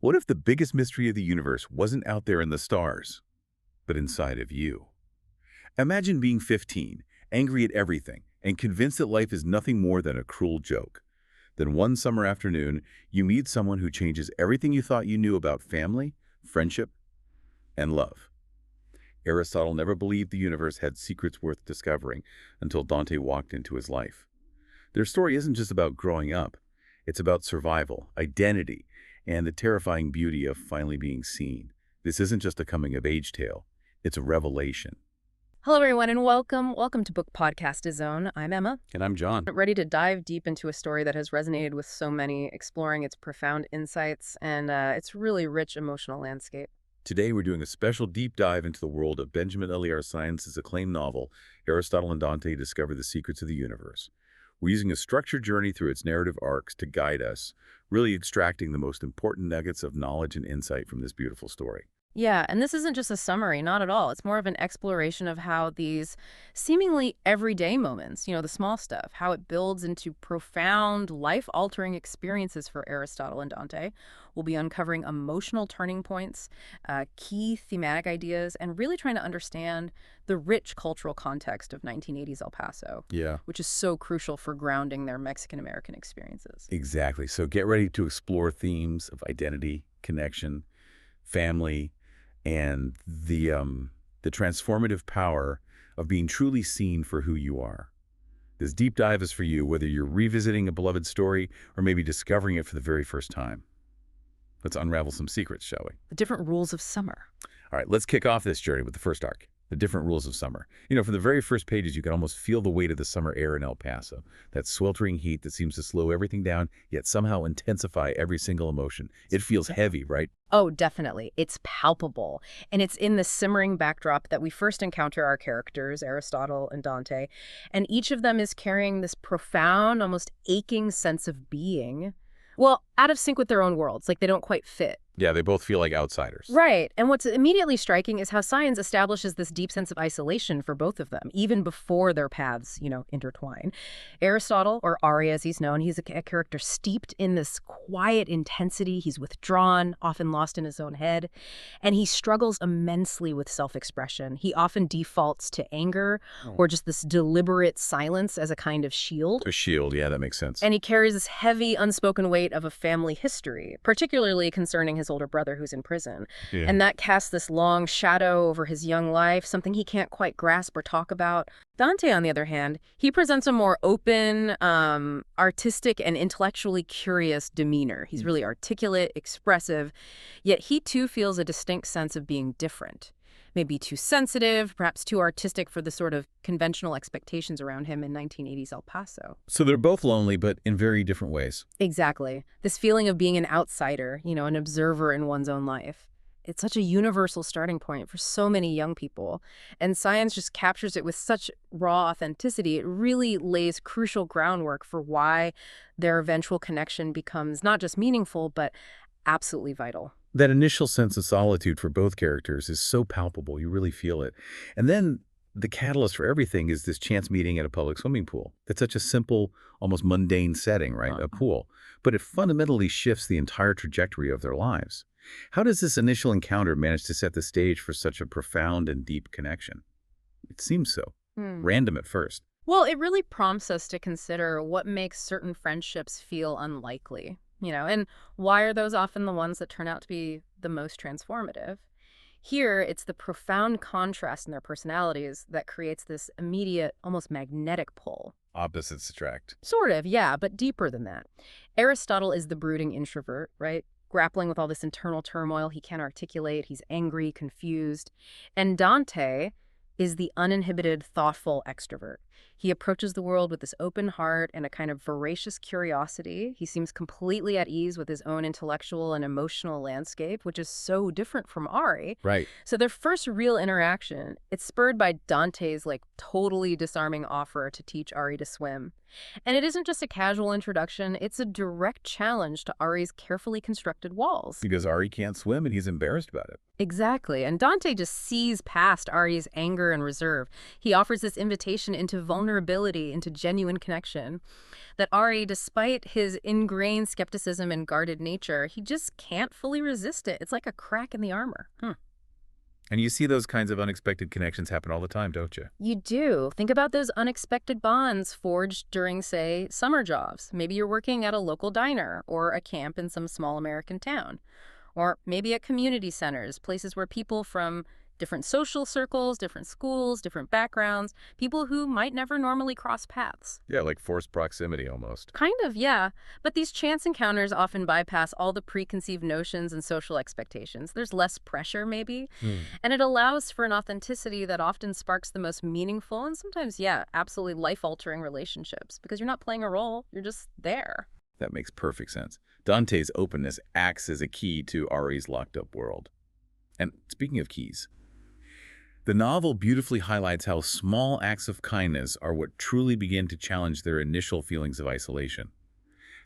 What if the biggest mystery of the universe wasn't out there in the stars, but inside of you? Imagine being 15, angry at everything, and convinced that life is nothing more than a cruel joke. Then one summer afternoon, you meet someone who changes everything you thought you knew about family, friendship, and love. Aristotle never believed the universe had secrets worth discovering until Dante walked into his life. Their story isn't just about growing up. It's about survival, identity, and the terrifying beauty of finally being seen. This isn't just a coming-of-age tale. It's a revelation. Hello, everyone, and welcome. Welcome to Book Podcast Zone. I'm Emma. And I'm John. Ready to dive deep into a story that has resonated with so many, exploring its profound insights and its really rich emotional landscape. Today, we're doing a special deep dive into the world of Benjamin Eliar Science's acclaimed novel, Aristotle and Dante Discover the Secrets of the Universe. We're using a structured journey through its narrative arcs to guide us, really extracting the most important nuggets of knowledge and insight from this beautiful story. Yeah, and this isn't just a summary, not at all. It's more of an exploration of how these seemingly everyday moments, the small stuff, how it builds into profound, life-altering experiences for Aristotle and Dante. We'll be uncovering emotional turning points, key thematic ideas, and really trying to understand the rich cultural context of 1980s El Paso, which is so crucial for grounding their Mexican-American experiences. Exactly. So get ready to explore themes of identity, connection, family, and the transformative power of being truly seen for who you are. This deep dive is for you, whether you're revisiting a beloved story or maybe discovering it for the very first time. Let's unravel some secrets, shall we? The different rules of summer. All right, let's kick off this journey with the first arc, the different rules of summer. From the very first pages, you can almost feel the weight of the summer air in El Paso, that sweltering heat that seems to slow everything down, yet somehow intensify every single emotion. It feels heavy, right? Oh, definitely. It's palpable. And it's in the simmering backdrop that we first encounter our characters, Aristotle and Dante. And each of them is carrying this profound, almost aching sense of being, well, out of sync with their own worlds, like they don't quite fit. Yeah, they both feel like outsiders. Right. And what's immediately striking is how science establishes this deep sense of isolation for both of them, even before their paths, intertwine. Aristotle, or Ari as he's known, he's a character steeped in this quiet intensity. He's withdrawn, often lost in his own head, and he struggles immensely with self-expression. He often defaults to anger or just this deliberate silence as a kind of shield. A shield, yeah, that makes sense. And he carries this heavy, unspoken weight of a family history, particularly concerning his older brother who's in prison. Yeah. And that casts this long shadow over his young life, something he can't quite grasp or talk about. Dante, on the other hand, he presents a more open, artistic, and intellectually curious demeanor. He's really articulate, expressive, yet he too feels a distinct sense of being different. Maybe too sensitive, perhaps too artistic for the sort of conventional expectations around him in 1980s El Paso. So they're both lonely, but in very different ways. Exactly. This feeling of being an outsider, an observer in one's own life. It's such a universal starting point for so many young people. And science just captures it with such raw authenticity. It really lays crucial groundwork for why their eventual connection becomes not just meaningful, but absolutely vital. That initial sense of solitude for both characters is so palpable, you really feel it. And then the catalyst for everything is this chance meeting at a public swimming pool. It's such a simple, almost mundane setting, right? A pool. But it fundamentally shifts the entire trajectory of their lives. How does this initial encounter manage to set the stage for such a profound and deep connection? It seems so. Random at first. Well, it really prompts us to consider what makes certain friendships feel unlikely. And why are those often the ones that turn out to be the most transformative? Here, it's the profound contrast in their personalities that creates this immediate, almost magnetic pull. Opposites attract. Sort of, yeah, but deeper than that. Aristotle is the brooding introvert, right? Grappling with all this internal turmoil he can't articulate. He's angry, confused. And Dante is the uninhibited, thoughtful extrovert. He approaches the world with this open heart and a kind of voracious curiosity. He seems completely at ease with his own intellectual and emotional landscape, which is so different from Ari. Right. So their first real interaction, it's spurred by Dante's totally disarming offer to teach Ari to swim. And it isn't just a casual introduction, it's a direct challenge to Ari's carefully constructed walls. Because Ari can't swim and he's embarrassed about it. Exactly. And Dante just sees past Ari's anger and reserve. He offers this invitation into vulnerability, into genuine connection. That Ari, despite his ingrained skepticism and guarded nature, he just can't fully resist it. It's like a crack in the armor. And you see those kinds of unexpected connections happen all the time, don't you? You do. Think about those unexpected bonds forged during, say, summer jobs. Maybe you're working at a local diner or a camp in some small American town. Or maybe at community centers, places where people from different social circles, different schools, different backgrounds, people who might never normally cross paths. Yeah, like forced proximity almost. Kind of, yeah. But these chance encounters often bypass all the preconceived notions and social expectations. There's less pressure, maybe, and it allows for an authenticity that often sparks the most meaningful and sometimes, yeah, absolutely life-altering relationships because you're not playing a role, you're just there. That makes perfect sense. Dante's openness acts as a key to Ari's locked-up world. And speaking of keys, the novel beautifully highlights how small acts of kindness are what truly begin to challenge their initial feelings of isolation.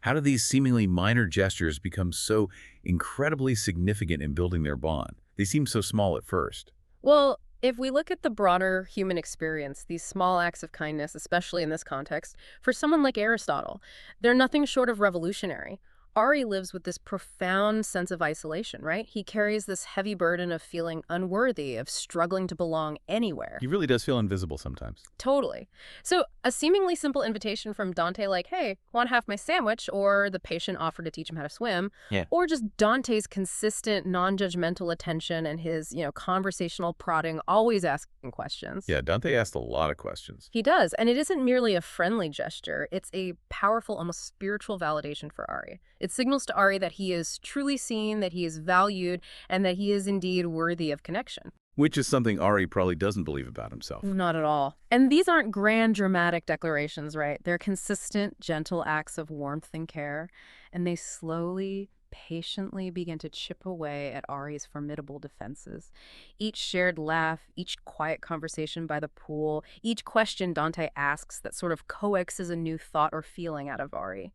How do these seemingly minor gestures become so incredibly significant in building their bond? They seem so small at first. Well, if we look at the broader human experience, these small acts of kindness, especially in this context, for someone like Aristotle, they're nothing short of revolutionary. Ari lives with this profound sense of isolation, right? He carries this heavy burden of feeling unworthy, of struggling to belong anywhere. He really does feel invisible sometimes. Totally. So a seemingly simple invitation from Dante like, hey, want half my sandwich, or the patient offered to teach him how to swim, Yeah. or just Dante's consistent non-judgmental attention and his, conversational prodding, always asking questions. Yeah, Dante asked a lot of questions. He does, and it isn't merely a friendly gesture, it's a powerful, almost spiritual validation for Ari. It signals to Ari that he is truly seen, that he is valued, and that he is indeed worthy of connection. Which is something Ari probably doesn't believe about himself. Not at all. And these aren't grand, dramatic declarations, right? They're consistent, gentle acts of warmth and care, and they slowly, patiently begin to chip away at Ari's formidable defenses. Each shared laugh, each quiet conversation by the pool, each question Dante asks that sort of coaxes a new thought or feeling out of Ari.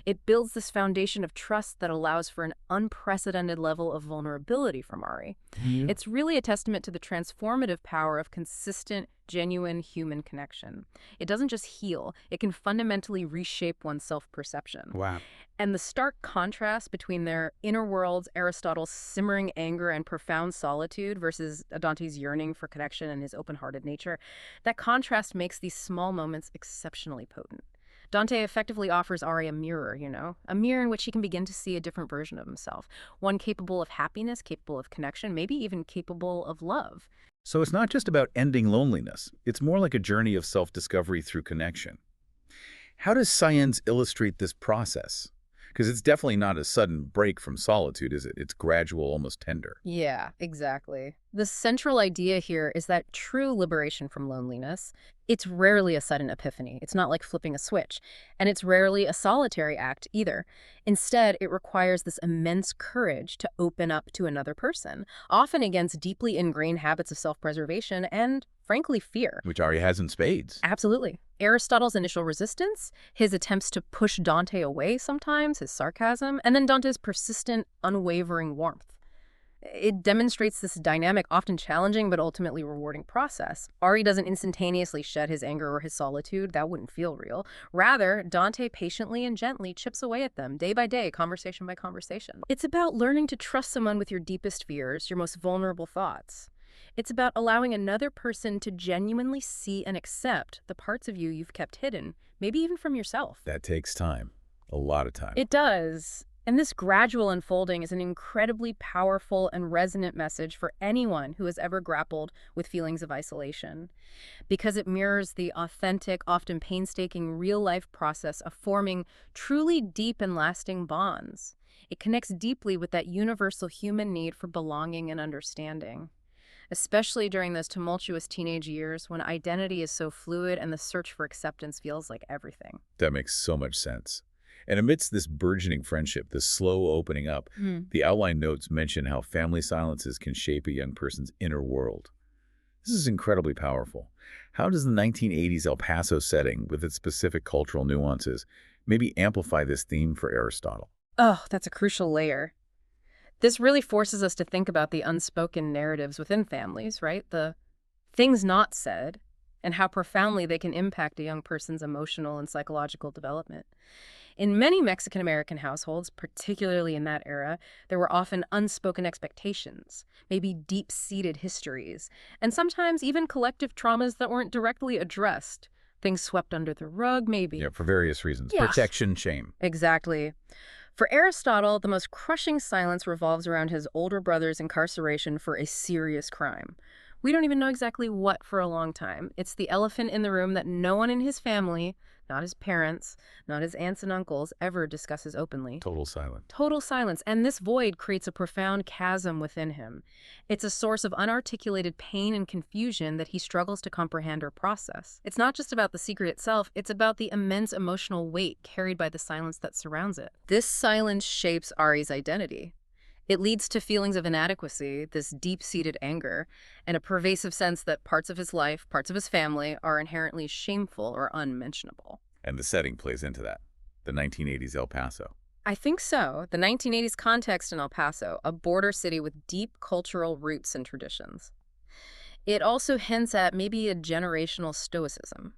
It builds this foundation of trust that allows for an unprecedented level of vulnerability from Ari. It's really a testament to the transformative power of consistent, genuine human connection. It doesn't just heal, it can fundamentally reshape one's self-perception. Wow. And the stark contrast between their inner worlds, Aristotle's simmering anger and profound solitude versus Dante's yearning for connection and his open-hearted nature, that contrast makes these small moments exceptionally potent. Dante effectively offers Ari a mirror, a mirror in which he can begin to see a different version of himself, one capable of happiness, capable of connection, maybe even capable of love. So it's not just about ending loneliness. It's more like a journey of self-discovery through connection. How does science illustrate this process? Because it's definitely not a sudden break from solitude, is it? It's gradual, almost tender. Yeah, exactly. The central idea here is that true liberation from loneliness, it's rarely a sudden epiphany. It's not like flipping a switch. And it's rarely a solitary act either. Instead, it requires this immense courage to open up to another person, often against deeply ingrained habits of self-preservation and, frankly, fear. Which Ari has in spades. Absolutely. Aristotle's initial resistance, his attempts to push Dante away sometimes, his sarcasm, and then Dante's persistent, unwavering warmth. It demonstrates this dynamic, often challenging but ultimately rewarding process. Ari doesn't instantaneously shed his anger or his solitude. That wouldn't feel real. Rather, Dante patiently and gently chips away at them, day by day, conversation by conversation. It's about learning to trust someone with your deepest fears, your most vulnerable thoughts. It's about allowing another person to genuinely see and accept the parts of you you've kept hidden, maybe even from yourself. That takes time. A lot of time. It does. And this gradual unfolding is an incredibly powerful and resonant message for anyone who has ever grappled with feelings of isolation, because it mirrors the authentic, often painstaking real-life process of forming truly deep and lasting bonds. It connects deeply with that universal human need for belonging and understanding, especially during those tumultuous teenage years when identity is so fluid and the search for acceptance feels like everything. That makes so much sense. And amidst this burgeoning friendship, this slow opening up, the outline notes mention how family silences can shape a young person's inner world. This is incredibly powerful. How does the 1980s El Paso setting, with its specific cultural nuances, maybe amplify this theme for Aristotle? Oh, that's a crucial layer. This really forces us to think about the unspoken narratives within families, right? The things not said, and how profoundly they can impact a young person's emotional and psychological development. In many Mexican American households, particularly in that era, there were often unspoken expectations, maybe deep-seated histories, and sometimes even collective traumas that weren't directly addressed. Things swept under the rug, maybe. Yeah, for various reasons. Yeah, Protection, shame. exactly. For Aristotle, the most crushing silence revolves around his older brother's incarceration for a serious crime. We don't even know exactly what for a long time. It's the elephant in the room that no one in his family, not his parents, not his aunts and uncles, ever discusses openly. Total silence. Total silence, and this void creates a profound chasm within him. It's a source of unarticulated pain and confusion that he struggles to comprehend or process. It's not just about the secret itself, it's about the immense emotional weight carried by the silence that surrounds it. This silence shapes Ari's identity. It leads to feelings of inadequacy, this deep-seated anger, and a pervasive sense that parts of his life, parts of his family, are inherently shameful or unmentionable. And the setting plays into that. The 1980s El Paso. I think so. The 1980s context in El Paso, a border city with deep cultural roots and traditions. It also hints at maybe a generational stoicism,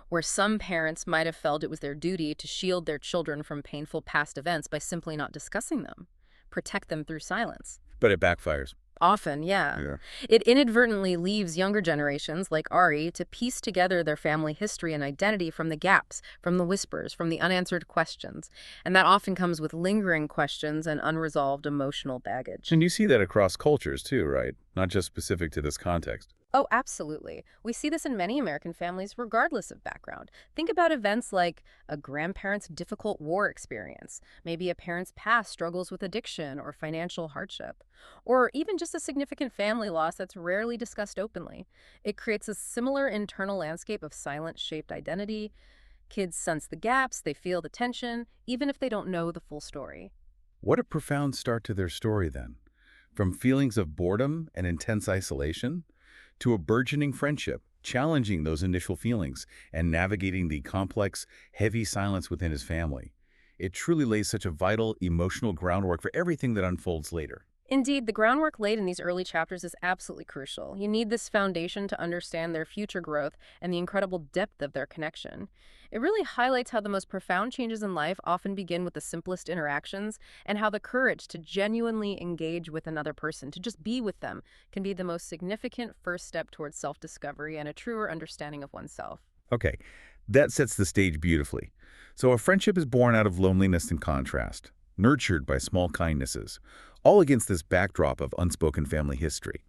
where some parents might have felt it was their duty to shield their children from painful past events by simply not discussing them, protect them through silence. But it backfires. Often, yeah. It inadvertently leaves younger generations, like Ari, to piece together their family history and identity from the gaps, from the whispers, from the unanswered questions. And that often comes with lingering questions and unresolved emotional baggage. And you see that across cultures too, right? Not just specific to this context. Oh, absolutely. We see this in many American families, regardless of background. Think about events like a grandparent's difficult war experience, maybe a parent's past struggles with addiction or financial hardship, or even just a significant family loss that's rarely discussed openly. It creates a similar internal landscape of silence-shaped identity. Kids sense the gaps, they feel the tension, even if they don't know the full story. What a profound start to their story then. From feelings of boredom and intense isolation, to a burgeoning friendship, challenging those initial feelings and navigating the complex, heavy silence within his family. It truly lays such a vital, emotional groundwork for everything that unfolds later. Indeed, the groundwork laid in these early chapters is absolutely crucial. You need this foundation to understand their future growth and the incredible depth of their connection. It really highlights how the most profound changes in life often begin with the simplest interactions, and how the courage to genuinely engage with another person, to just be with them, can be the most significant first step towards self-discovery and a truer understanding of oneself. Okay, that sets the stage beautifully. So a friendship is born out of loneliness and contrast, nurtured by small kindnesses, all against this backdrop of unspoken family history.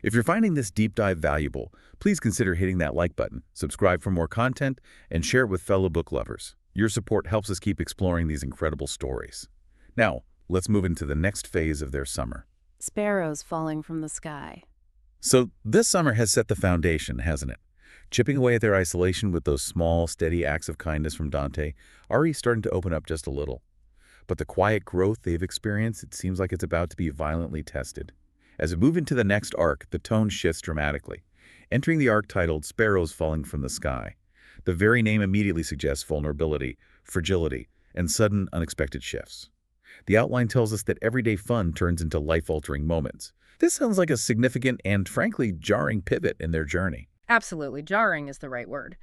If you're finding this deep dive valuable, please consider hitting that like button, subscribe for more content, and share it with fellow book lovers. Your support helps us keep exploring these incredible stories. Now, let's move into the next phase of their summer. Sparrows falling from the sky. So this summer has set the foundation, hasn't it? Chipping away at their isolation with those small, steady acts of kindness from Dante, Ari's starting to open up just a little. But the quiet growth they've experienced, it seems like it's about to be violently tested. As we move into the next arc, the tone shifts dramatically, entering the arc titled Sparrows Falling from the Sky. The very name immediately suggests vulnerability, fragility, and sudden, unexpected shifts. The outline tells us that everyday fun turns into life-altering moments. This sounds like a significant and, frankly, jarring pivot in their journey. Absolutely, jarring is the right word.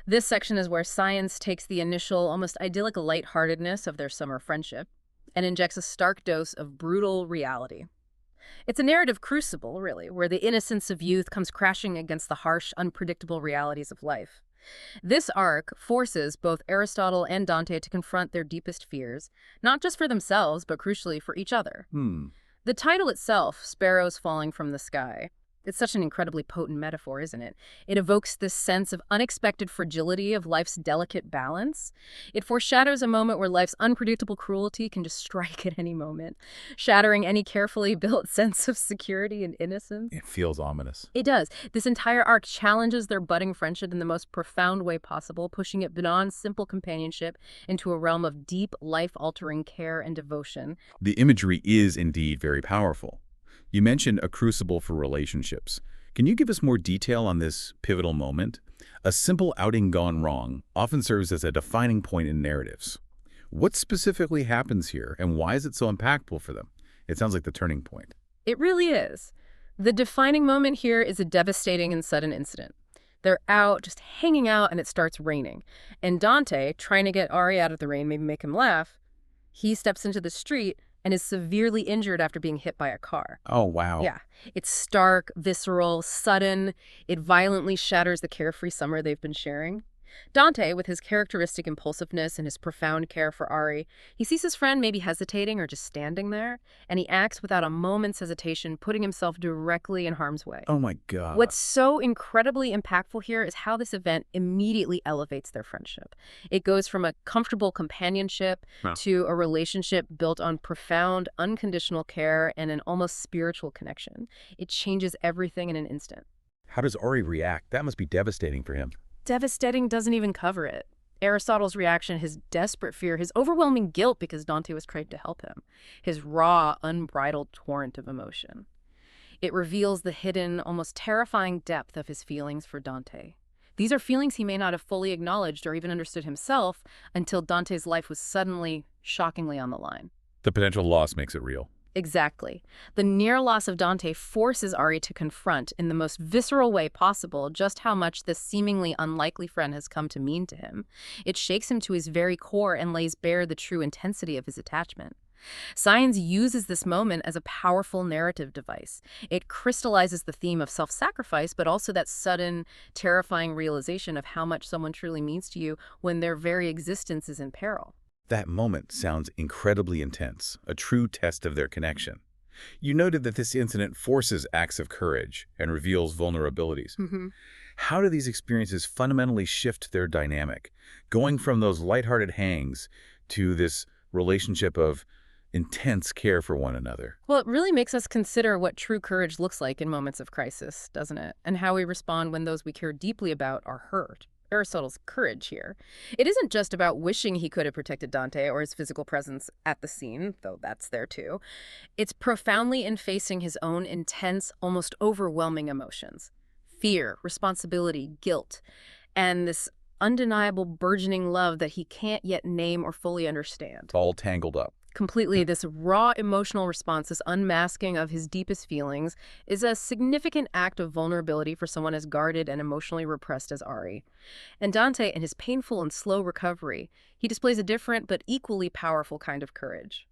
This section is where science takes the initial, almost idyllic lightheartedness of their summer friendship and injects a stark dose of brutal reality. It's a narrative crucible, really, where the innocence of youth comes crashing against the harsh, unpredictable realities of life. This arc forces both Aristotle and Dante to confront their deepest fears, not just for themselves, but crucially for each other. The title itself, Sparrows Falling from the Sky, it's such an incredibly potent metaphor, isn't it? It evokes this sense of unexpected fragility of life's delicate balance. It foreshadows a moment where life's unpredictable cruelty can just strike at any moment, shattering any carefully built sense of security and innocence. It feels ominous. It does. This entire arc challenges their budding friendship in the most profound way possible, pushing it beyond simple companionship into a realm of deep, life-altering care and devotion. The imagery is indeed very powerful. You mentioned a crucible for relationships. Can you give us more detail on this pivotal moment? A simple outing gone wrong often serves as a defining point in narratives. What specifically happens here, and why is it so impactful for them? It sounds like the turning point. It really is. The defining moment here is a devastating and sudden incident. They're out, just hanging out, and it starts raining. And Dante, trying to get Ari out of the rain, maybe make him laugh, he steps into the street and is severely injured after being hit by a car. Oh, wow. Yeah, it's stark, visceral, sudden. It violently shatters the carefree summer they've been sharing. Dante, with his characteristic impulsiveness and his profound care for Ari, he sees his friend maybe hesitating or just standing there, and he acts without a moment's hesitation, putting himself directly in harm's way. Oh, my God. What's so incredibly impactful here is how this event immediately elevates their friendship. It goes from a comfortable companionship to a relationship built on profound, unconditional care and an almost spiritual connection. It changes everything in an instant. How does Ari react? That must be devastating for him. Devastating doesn't even cover it. Aristotle's reaction, his desperate fear, his overwhelming guilt because Dante was trying to help him, his raw, unbridled torrent of emotion. It reveals the hidden, almost terrifying depth of his feelings for Dante. These are feelings he may not have fully acknowledged or even understood himself until Dante's life was suddenly, shockingly on the line. The potential loss makes it real. Exactly. The near loss of Dante forces Ari to confront, in the most visceral way possible, just how much this seemingly unlikely friend has come to mean to him. It shakes him to his very core and lays bare the true intensity of his attachment. Science uses this moment as a powerful narrative device. It crystallizes the theme of self-sacrifice, but also that sudden, terrifying realization of how much someone truly means to you when their very existence is in peril. That moment sounds incredibly intense, a true test of their connection. You noted that this incident forces acts of courage and reveals vulnerabilities. How do these experiences fundamentally shift their dynamic, going from those lighthearted hangs to this relationship of intense care for one another? Well, it really makes us consider what true courage looks like in moments of crisis, doesn't it? And how we respond when those we care deeply about are hurt. Aristotle's courage here. It isn't just about wishing he could have protected Dante or his physical presence at the scene, though that's there too. It's profoundly in facing his own intense, almost overwhelming emotions. Fear, responsibility, guilt, and this undeniable burgeoning love that he can't yet name or fully understand. All tangled up. Completely, this raw emotional response, this unmasking of his deepest feelings, is a significant act of vulnerability for someone as guarded and emotionally repressed as Ari. And Dante, in his painful and slow recovery, he displays a different but equally powerful kind of courage.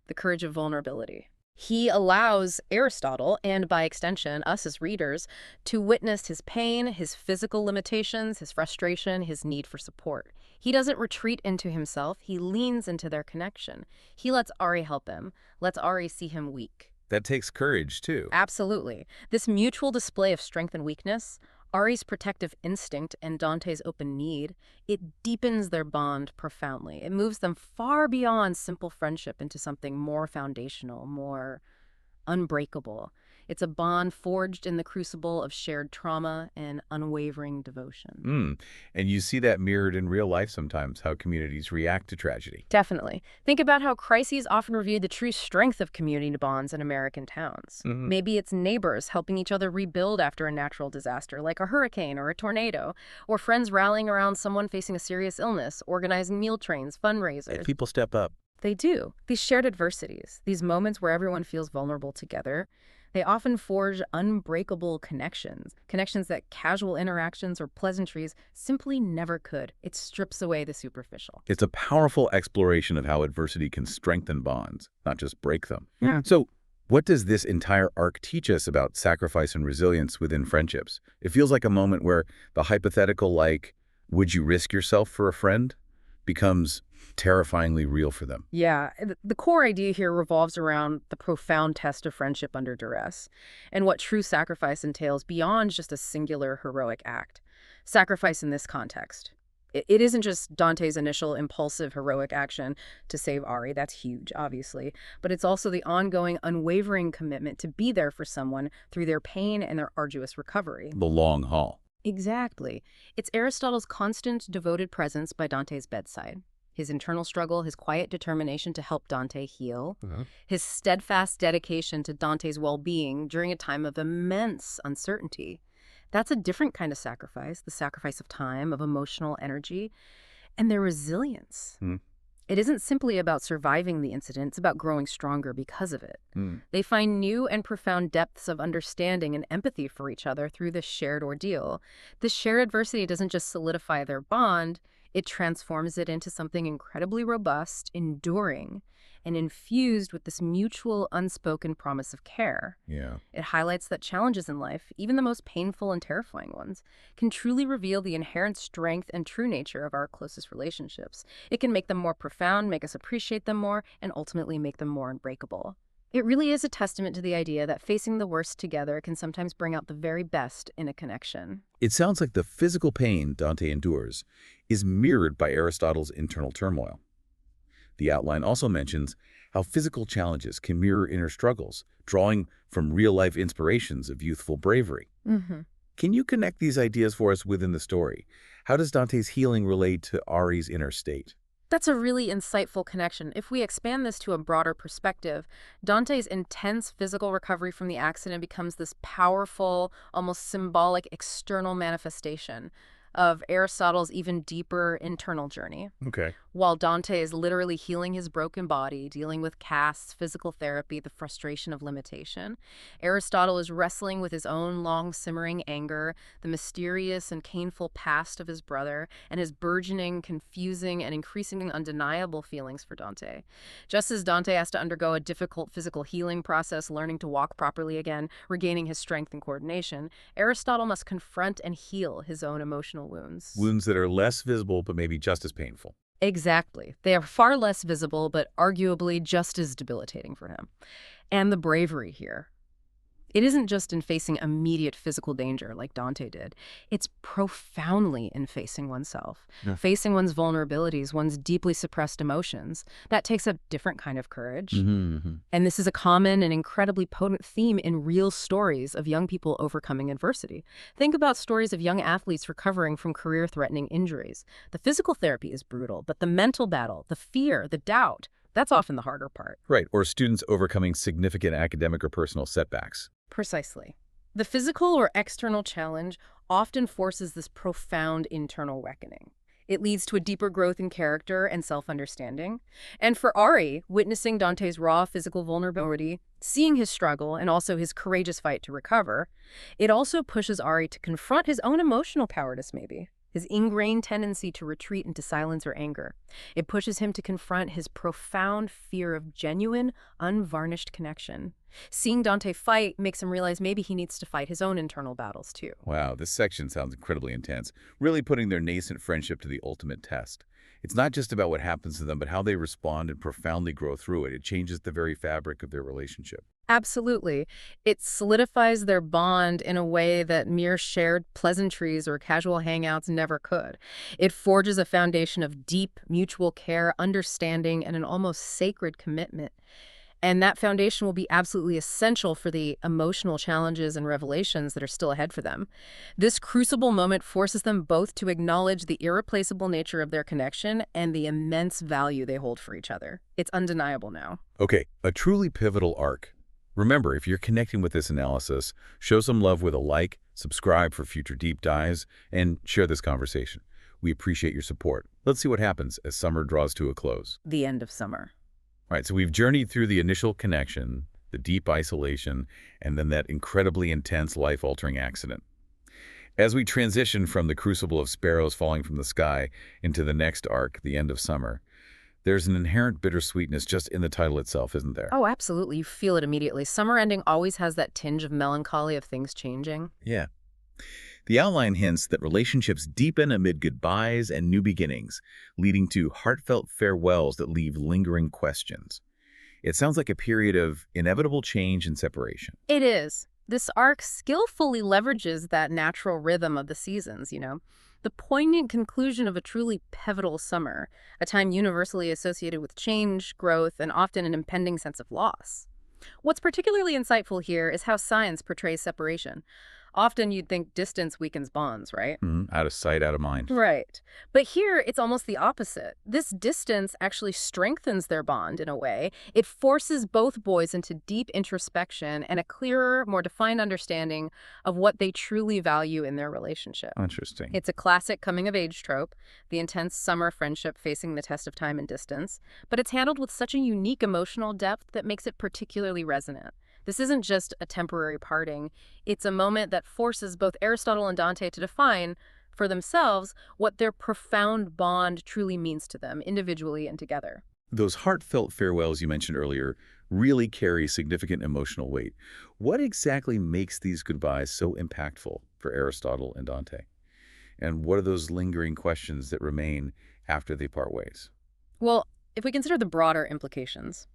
The courage of vulnerability. He allows Aristotle, and by extension us as readers, to witness his pain, his physical limitations, his frustration, his need for support. He doesn't retreat into himself, he leans into their connection. He lets Ari help him, lets Ari see him weak. That takes courage, too. Absolutely. This mutual display of strength and weakness, Ari's protective instinct and Dante's open need, it deepens their bond profoundly. It moves them far beyond simple friendship into something more foundational, more unbreakable. It's a bond forged in the crucible of shared trauma and unwavering devotion. And you see that mirrored in real life sometimes, how communities react to tragedy. Definitely. Think about how crises often reveal the true strength of community bonds in American towns. Maybe it's neighbors helping each other rebuild after a natural disaster, like a hurricane or a tornado, or friends rallying around someone facing a serious illness, organizing meal trains, fundraisers. People step up. They do. These shared adversities, these moments where everyone feels vulnerable together, they often forge unbreakable connections, connections that casual interactions or pleasantries simply never could. It strips away the superficial. It's a powerful exploration of how adversity can strengthen bonds, not just break them. Yeah. So, what does this entire arc teach us about sacrifice and resilience within friendships? It feels like a moment where the hypothetical, like, would you risk yourself for a friend, becomes terrifyingly real for them. Yeah, the core idea here revolves around the profound test of friendship under duress and what true sacrifice entails beyond just a singular heroic act. Sacrifice in this context. It isn't just Dante's initial impulsive heroic action to save Ari, that's huge, obviously, but it's also the ongoing, unwavering commitment to be there for someone through their pain and their arduous recovery. The long haul. Exactly. It's Aristotle's constant, devoted presence by Dante's bedside. his internal struggle, his quiet determination to help Dante heal, Uh-huh. his steadfast dedication to Dante's well-being during a time of immense uncertainty. That's a different kind of sacrifice, the sacrifice of time, of emotional energy, and their resilience. Hmm. It isn't simply about surviving the incident, it's about growing stronger because of it. Hmm. They find new and profound depths of understanding and empathy for each other through this shared ordeal. This shared adversity doesn't just solidify their bond, it transforms it into something incredibly robust, enduring, and infused with this mutual, unspoken promise of care. Yeah. It highlights that challenges in life, even the most painful and terrifying ones, can truly reveal the inherent strength and true nature of our closest relationships. It can make them more profound, make us appreciate them more, and ultimately make them more unbreakable. It really is a testament to the idea that facing the worst together can sometimes bring out the very best in a connection. It sounds like the physical pain Dante endures is mirrored by Aristotle's internal turmoil. The outline also mentions how physical challenges can mirror inner struggles, drawing from real-life inspirations of youthful bravery. Mm-hmm. Can you connect these ideas for us within the story? How does Dante's healing relate to Ari's inner state? That's a really insightful connection. If we expand this to a broader perspective, Dante's intense physical recovery from the accident becomes this powerful, almost symbolic external manifestation of Aristotle's even deeper internal journey. Okay. While Dante is literally healing his broken body, dealing with casts, physical therapy, the frustration of limitation, Aristotle is wrestling with his own long-simmering anger, the mysterious and painful past of his brother, and his burgeoning, confusing, and increasingly undeniable feelings for Dante. Just as Dante has to undergo a difficult physical healing process, learning to walk properly again, regaining his strength and coordination, Aristotle must confront and heal his own emotional wounds. Wounds that are less visible but maybe just as painful. Exactly. They are far less visible, but arguably just as debilitating for him. And the bravery here. It isn't just in facing immediate physical danger like Dante did. It's profoundly in facing oneself, facing one's vulnerabilities, one's deeply suppressed emotions. That takes a different kind of courage. Mm-hmm. And this is a common and incredibly potent theme in real stories of young people overcoming adversity. Think about stories of young athletes recovering from career-threatening injuries. The physical therapy is brutal, but the mental battle, the fear, the doubt, that's often the harder part. Right, or students overcoming significant academic or personal setbacks. Precisely. The physical or external challenge often forces this profound internal reckoning. It leads to a deeper growth in character and self-understanding. And for Ari, witnessing Dante's raw physical vulnerability, seeing his struggle, and also his courageous fight to recover, it also pushes Ari to confront his own emotional cowardice, maybe. His ingrained tendency to retreat into silence or anger. It pushes him to confront his profound fear of genuine, unvarnished connection. Seeing Dante fight makes him realize maybe he needs to fight his own internal battles, too. Wow, this section sounds incredibly intense, really putting their nascent friendship to the ultimate test. It's not just about what happens to them, but how they respond and profoundly grow through it. It changes the very fabric of their relationship. Absolutely. It solidifies their bond in a way that mere shared pleasantries or casual hangouts never could. It forges a foundation of deep mutual care, understanding, and an almost sacred commitment. And that foundation will be absolutely essential for the emotional challenges and revelations that are still ahead for them. This crucible moment forces them both to acknowledge the irreplaceable nature of their connection and the immense value they hold for each other. It's undeniable now. Okay, a truly pivotal arc. Remember, if you're connecting with this analysis, show some love with a like, subscribe for future deep dives, and share this conversation. We appreciate your support. Let's see what happens as summer draws to a close. The end of summer. All right, so we've journeyed through the initial connection, the deep isolation, and then that incredibly intense life-altering accident. As we transition from the crucible of sparrows falling from the sky into the next arc, the end of summer, there's an inherent bittersweetness just in the title itself, isn't there? Oh, absolutely. You feel it immediately. Summer ending always has that tinge of melancholy of things changing. Yeah. The outline hints that relationships deepen amid goodbyes and new beginnings, leading to heartfelt farewells that leave lingering questions. It sounds like a period of inevitable change and separation. It is. This arc skillfully leverages that natural rhythm of the seasons, the poignant conclusion of a truly pivotal summer, a time universally associated with change, growth, and often an impending sense of loss. What's particularly insightful here is how science portrays separation. Often you'd think distance weakens bonds, right? Out of sight, out of mind. Right. But here, it's almost the opposite. This distance actually strengthens their bond in a way. It forces both boys into deep introspection and a clearer, more defined understanding of what they truly value in their relationship. Interesting. It's a classic coming-of-age trope, the intense summer friendship facing the test of time and distance, but it's handled with such a unique emotional depth that makes it particularly resonant. This isn't just a temporary parting. It's a moment that forces both Aristotle and Dante to define for themselves what their profound bond truly means to them, individually and together. Those heartfelt farewells you mentioned earlier really carry significant emotional weight. What exactly makes these goodbyes so impactful for Aristotle and Dante? And what are those lingering questions that remain after they part ways? Well, if we consider the broader implications,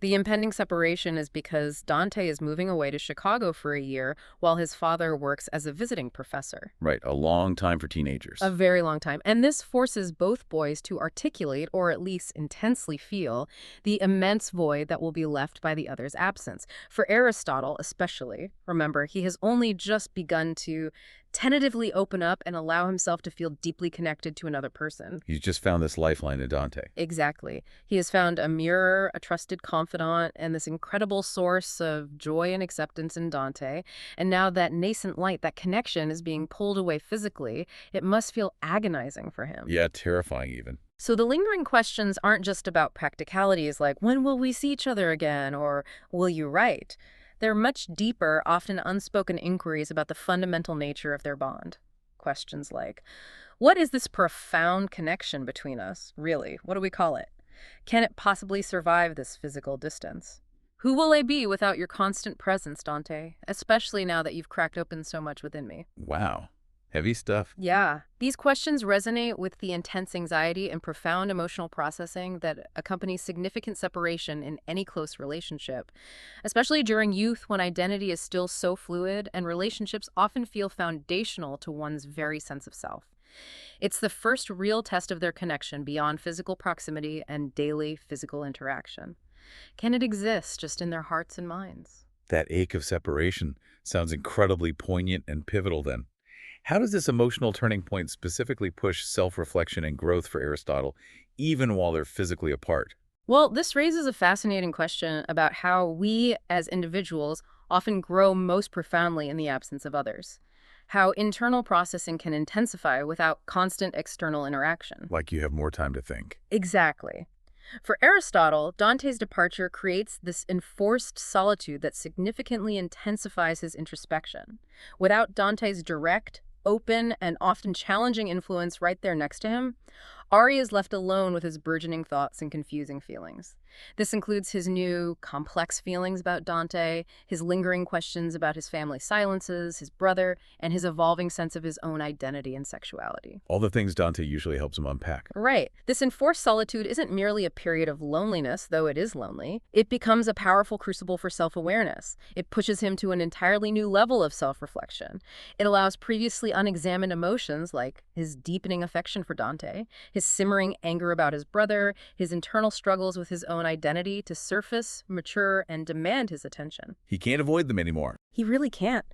the impending separation is because Dante is moving away to Chicago for a year while his father works as a visiting professor. Right, a long time for teenagers. A very long time. And this forces both boys to articulate, or at least intensely feel, the immense void that will be left by the other's absence. For Aristotle, especially, remember, he has only just begun to tentatively open up and allow himself to feel deeply connected to another person. He's just found this lifeline in Dante. Exactly. He has found a mirror, a trusted confidant, and this incredible source of joy and acceptance in Dante. And now that nascent light, that connection, is being pulled away physically, it must feel agonizing for him. Yeah, terrifying even. So the lingering questions aren't just about practicalities like, when will we see each other again, or will you write? They're much deeper, often unspoken inquiries about the fundamental nature of their bond. Questions like, what is this profound connection between us, really? What do we call it? Can it possibly survive this physical distance? Who will I be without your constant presence, Dante? Especially now that you've cracked open so much within me. Wow. Heavy stuff. Yeah. These questions resonate with the intense anxiety and profound emotional processing that accompanies significant separation in any close relationship, especially during youth when identity is still so fluid and relationships often feel foundational to one's very sense of self. It's the first real test of their connection beyond physical proximity and daily physical interaction. Can it exist just in their hearts and minds? That ache of separation sounds incredibly poignant and pivotal then. How does this emotional turning point specifically push self-reflection and growth for Aristotle, even while they're physically apart? Well, this raises a fascinating question about how we as individuals often grow most profoundly in the absence of others. How internal processing can intensify without constant external interaction. Like you have more time to think. Exactly. For Aristotle, Dante's departure creates this enforced solitude that significantly intensifies his introspection. Without Dante's direct, open, and often challenging influence right there next to him, Ari is left alone with his burgeoning thoughts and confusing feelings. This includes his new, complex feelings about Dante, his lingering questions about his family silences, his brother, and his evolving sense of his own identity and sexuality. All the things Dante usually helps him unpack. Right. This enforced solitude isn't merely a period of loneliness, though it is lonely. It becomes a powerful crucible for self-awareness. It pushes him to an entirely new level of self-reflection. It allows previously unexamined emotions, like his deepening affection for Dante, his simmering anger about his brother, his internal struggles with his own identity, to surface, mature, and demand his attention. He can't avoid them anymore. He really can't.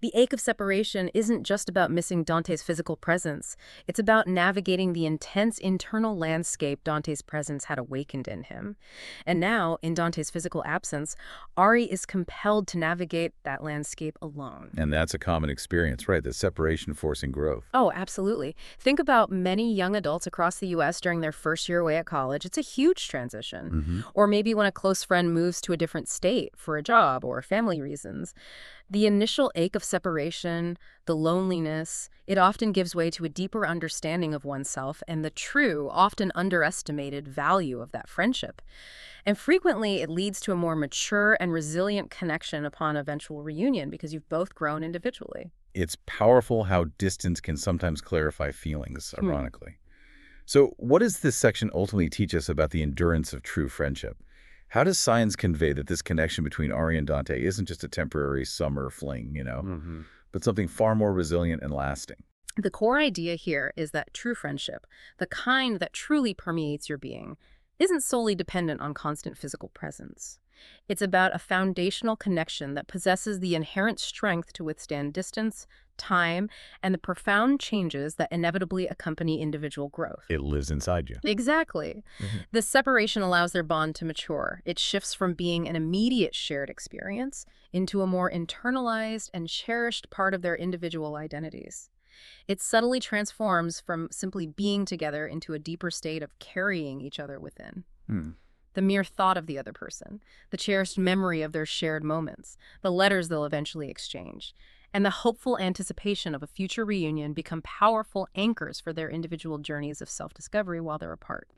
The ache of separation isn't just about missing Dante's physical presence. It's about navigating the intense internal landscape Dante's presence had awakened in him. And now, in Dante's physical absence, Ari is compelled to navigate that landscape alone. And that's a common experience, right? The separation forcing growth. Oh, absolutely. Think about many young adults across the U.S. during their first year away at college. It's a huge transition. Or maybe when a close friend moves to a different state for a job or family reasons. The initial ache of separation, the loneliness, it often gives way to a deeper understanding of oneself and the true, often underestimated value of that friendship. And frequently, it leads to a more mature and resilient connection upon eventual reunion because you've both grown individually. It's powerful how distance can sometimes clarify feelings, ironically. So what does this section ultimately teach us about the endurance of true friendship? How does science convey that this connection between Ari and Dante isn't just a temporary summer fling, but something far more resilient and lasting? The core idea here is that true friendship, the kind that truly permeates your being, isn't solely dependent on constant physical presence. It's about a foundational connection that possesses the inherent strength to withstand distance, time, and the profound changes that inevitably accompany individual growth. It lives inside you. Exactly. Mhm. This separation allows their bond to mature. It shifts from being an immediate shared experience into a more internalized and cherished part of their individual identities. It subtly transforms from simply being together into a deeper state of carrying each other within. Hmm. The mere thought of the other person, the cherished memory of their shared moments, the letters they'll eventually exchange, and the hopeful anticipation of a future reunion become powerful anchors for their individual journeys of self-discovery while they're apart.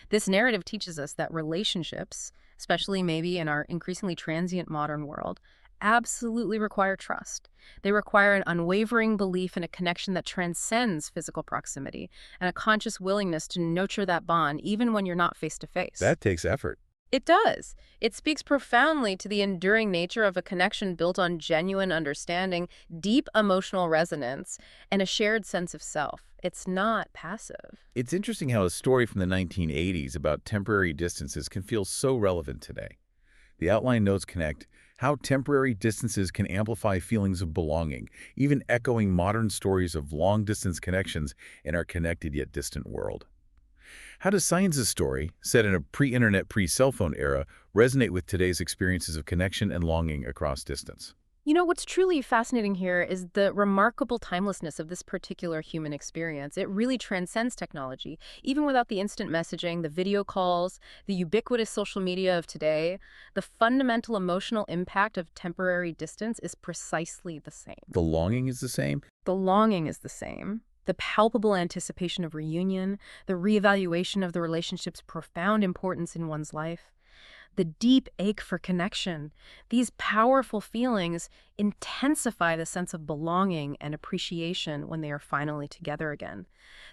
This narrative teaches us that relationships, especially maybe in our increasingly transient modern world, absolutely require trust. They require an unwavering belief in a connection that transcends physical proximity and a conscious willingness to nurture that bond even when you're not face to face. That takes effort. It does. It speaks profoundly to the enduring nature of a connection built on genuine understanding, deep emotional resonance, and a shared sense of self. It's not passive. It's interesting how a story from the 1980s about temporary distances can feel so relevant today. The outline notes connect how temporary distances can amplify feelings of belonging, even echoing modern stories of long-distance connections in our connected yet distant world. How does science's story, set in a pre-internet, pre-cell phone era, resonate with today's experiences of connection and longing across distance? You know, what's truly fascinating here is the remarkable timelessness of this particular human experience. It really transcends technology. Even without the instant messaging, the video calls, the ubiquitous social media of today, the fundamental emotional impact of temporary distance is precisely the same. The longing is the same? The longing is the same. The palpable anticipation of reunion, the reevaluation of the relationship's profound importance in one's life, the deep ache for connection. These powerful feelings intensify the sense of belonging and appreciation when they are finally together again.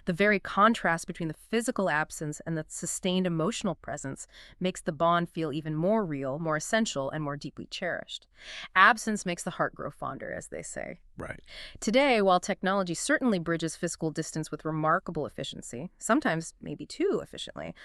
The very contrast between the physical absence and the sustained emotional presence makes the bond feel even more real, more essential, and more deeply cherished. Absence makes the heart grow fonder, as they say. Right. Today, while technology certainly bridges physical distance with remarkable efficiency, sometimes maybe too efficiently,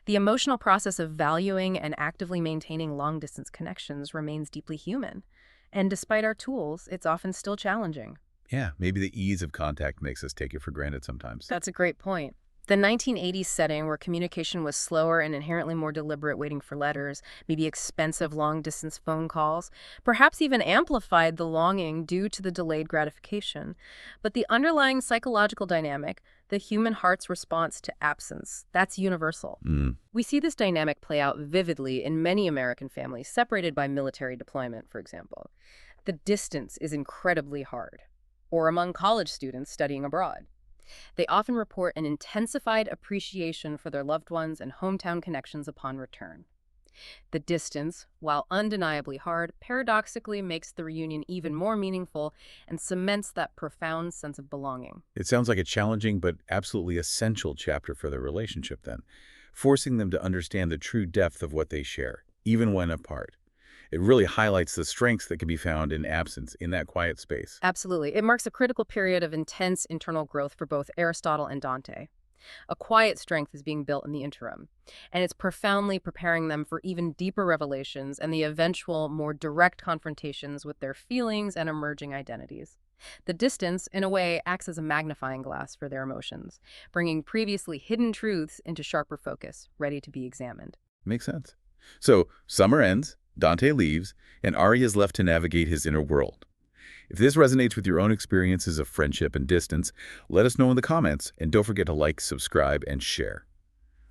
the emotional process of valuing and actively maintaining long-distance connections remains deeply human. And despite our tools, it's often still challenging. Yeah, maybe the ease of contact makes us take it for granted sometimes. That's a great point. The 1980s setting, where communication was slower and inherently more deliberate, waiting for letters, maybe expensive long-distance phone calls, perhaps even amplified the longing due to the delayed gratification. But the underlying psychological dynamic, the human heart's response to absence, that's universal. Mm. We see this dynamic play out vividly in many American families separated by military deployment, for example. The distance is incredibly hard. Or among college students studying abroad. They often report an intensified appreciation for their loved ones and hometown connections upon return. The distance, while undeniably hard, paradoxically makes the reunion even more meaningful and cements that profound sense of belonging. It sounds like a challenging but absolutely essential chapter for their relationship then, forcing them to understand the true depth of what they share, even when apart. It really highlights the strengths that can be found in absence, in that quiet space. Absolutely. It marks a critical period of intense internal growth for both Aristotle and Dante. A quiet strength is being built in the interim, and it's profoundly preparing them for even deeper revelations and the eventual, more direct confrontations with their feelings and emerging identities. The distance, in a way, acts as a magnifying glass for their emotions, bringing previously hidden truths into sharper focus, ready to be examined. Makes sense. So, summer ends, Dante leaves, and Ari is left to navigate his inner world. If this resonates with your own experiences of friendship and distance, let us know in the comments, and don't forget to like, subscribe, and share.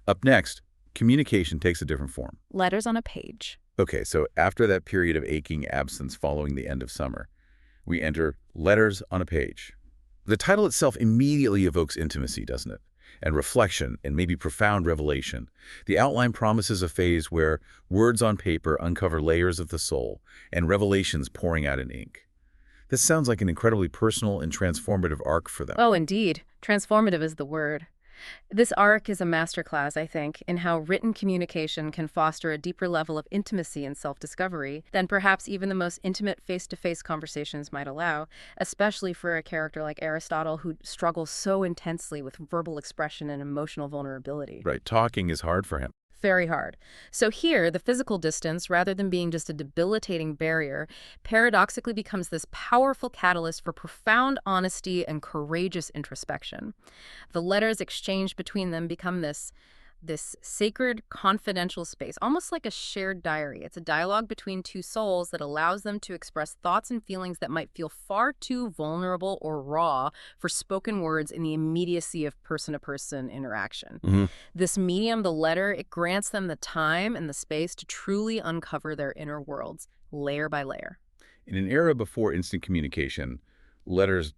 Up next, communication takes a different form. Letters on a page. Okay, so after that period of aching absence following the end of summer, we enter Letters on a Page. The title itself immediately evokes intimacy, doesn't it? And reflection, and maybe profound revelation. The outline promises a phase where words on paper uncover layers of the soul, and revelations pouring out in ink. This sounds like an incredibly personal and transformative arc for them. Oh, indeed. Transformative is the word. This arc is a masterclass, I think, in how written communication can foster a deeper level of intimacy and self-discovery than perhaps even the most intimate face-to-face conversations might allow, especially for a character like Aristotle who struggles so intensely with verbal expression and emotional vulnerability. Right, talking is hard for him. Very hard. So here, the physical distance, rather than being just a debilitating barrier, paradoxically becomes this powerful catalyst for profound honesty and courageous introspection. The letters exchanged between them become this sacred, confidential space, almost like a shared diary. It's a dialogue between two souls that allows them to express thoughts and feelings that might feel far too vulnerable or raw for spoken words in the immediacy of person-to-person interaction. Hmm. This medium, the letter, it grants them the time and the space to truly uncover their inner worlds, layer by layer. In an era before instant communication, letters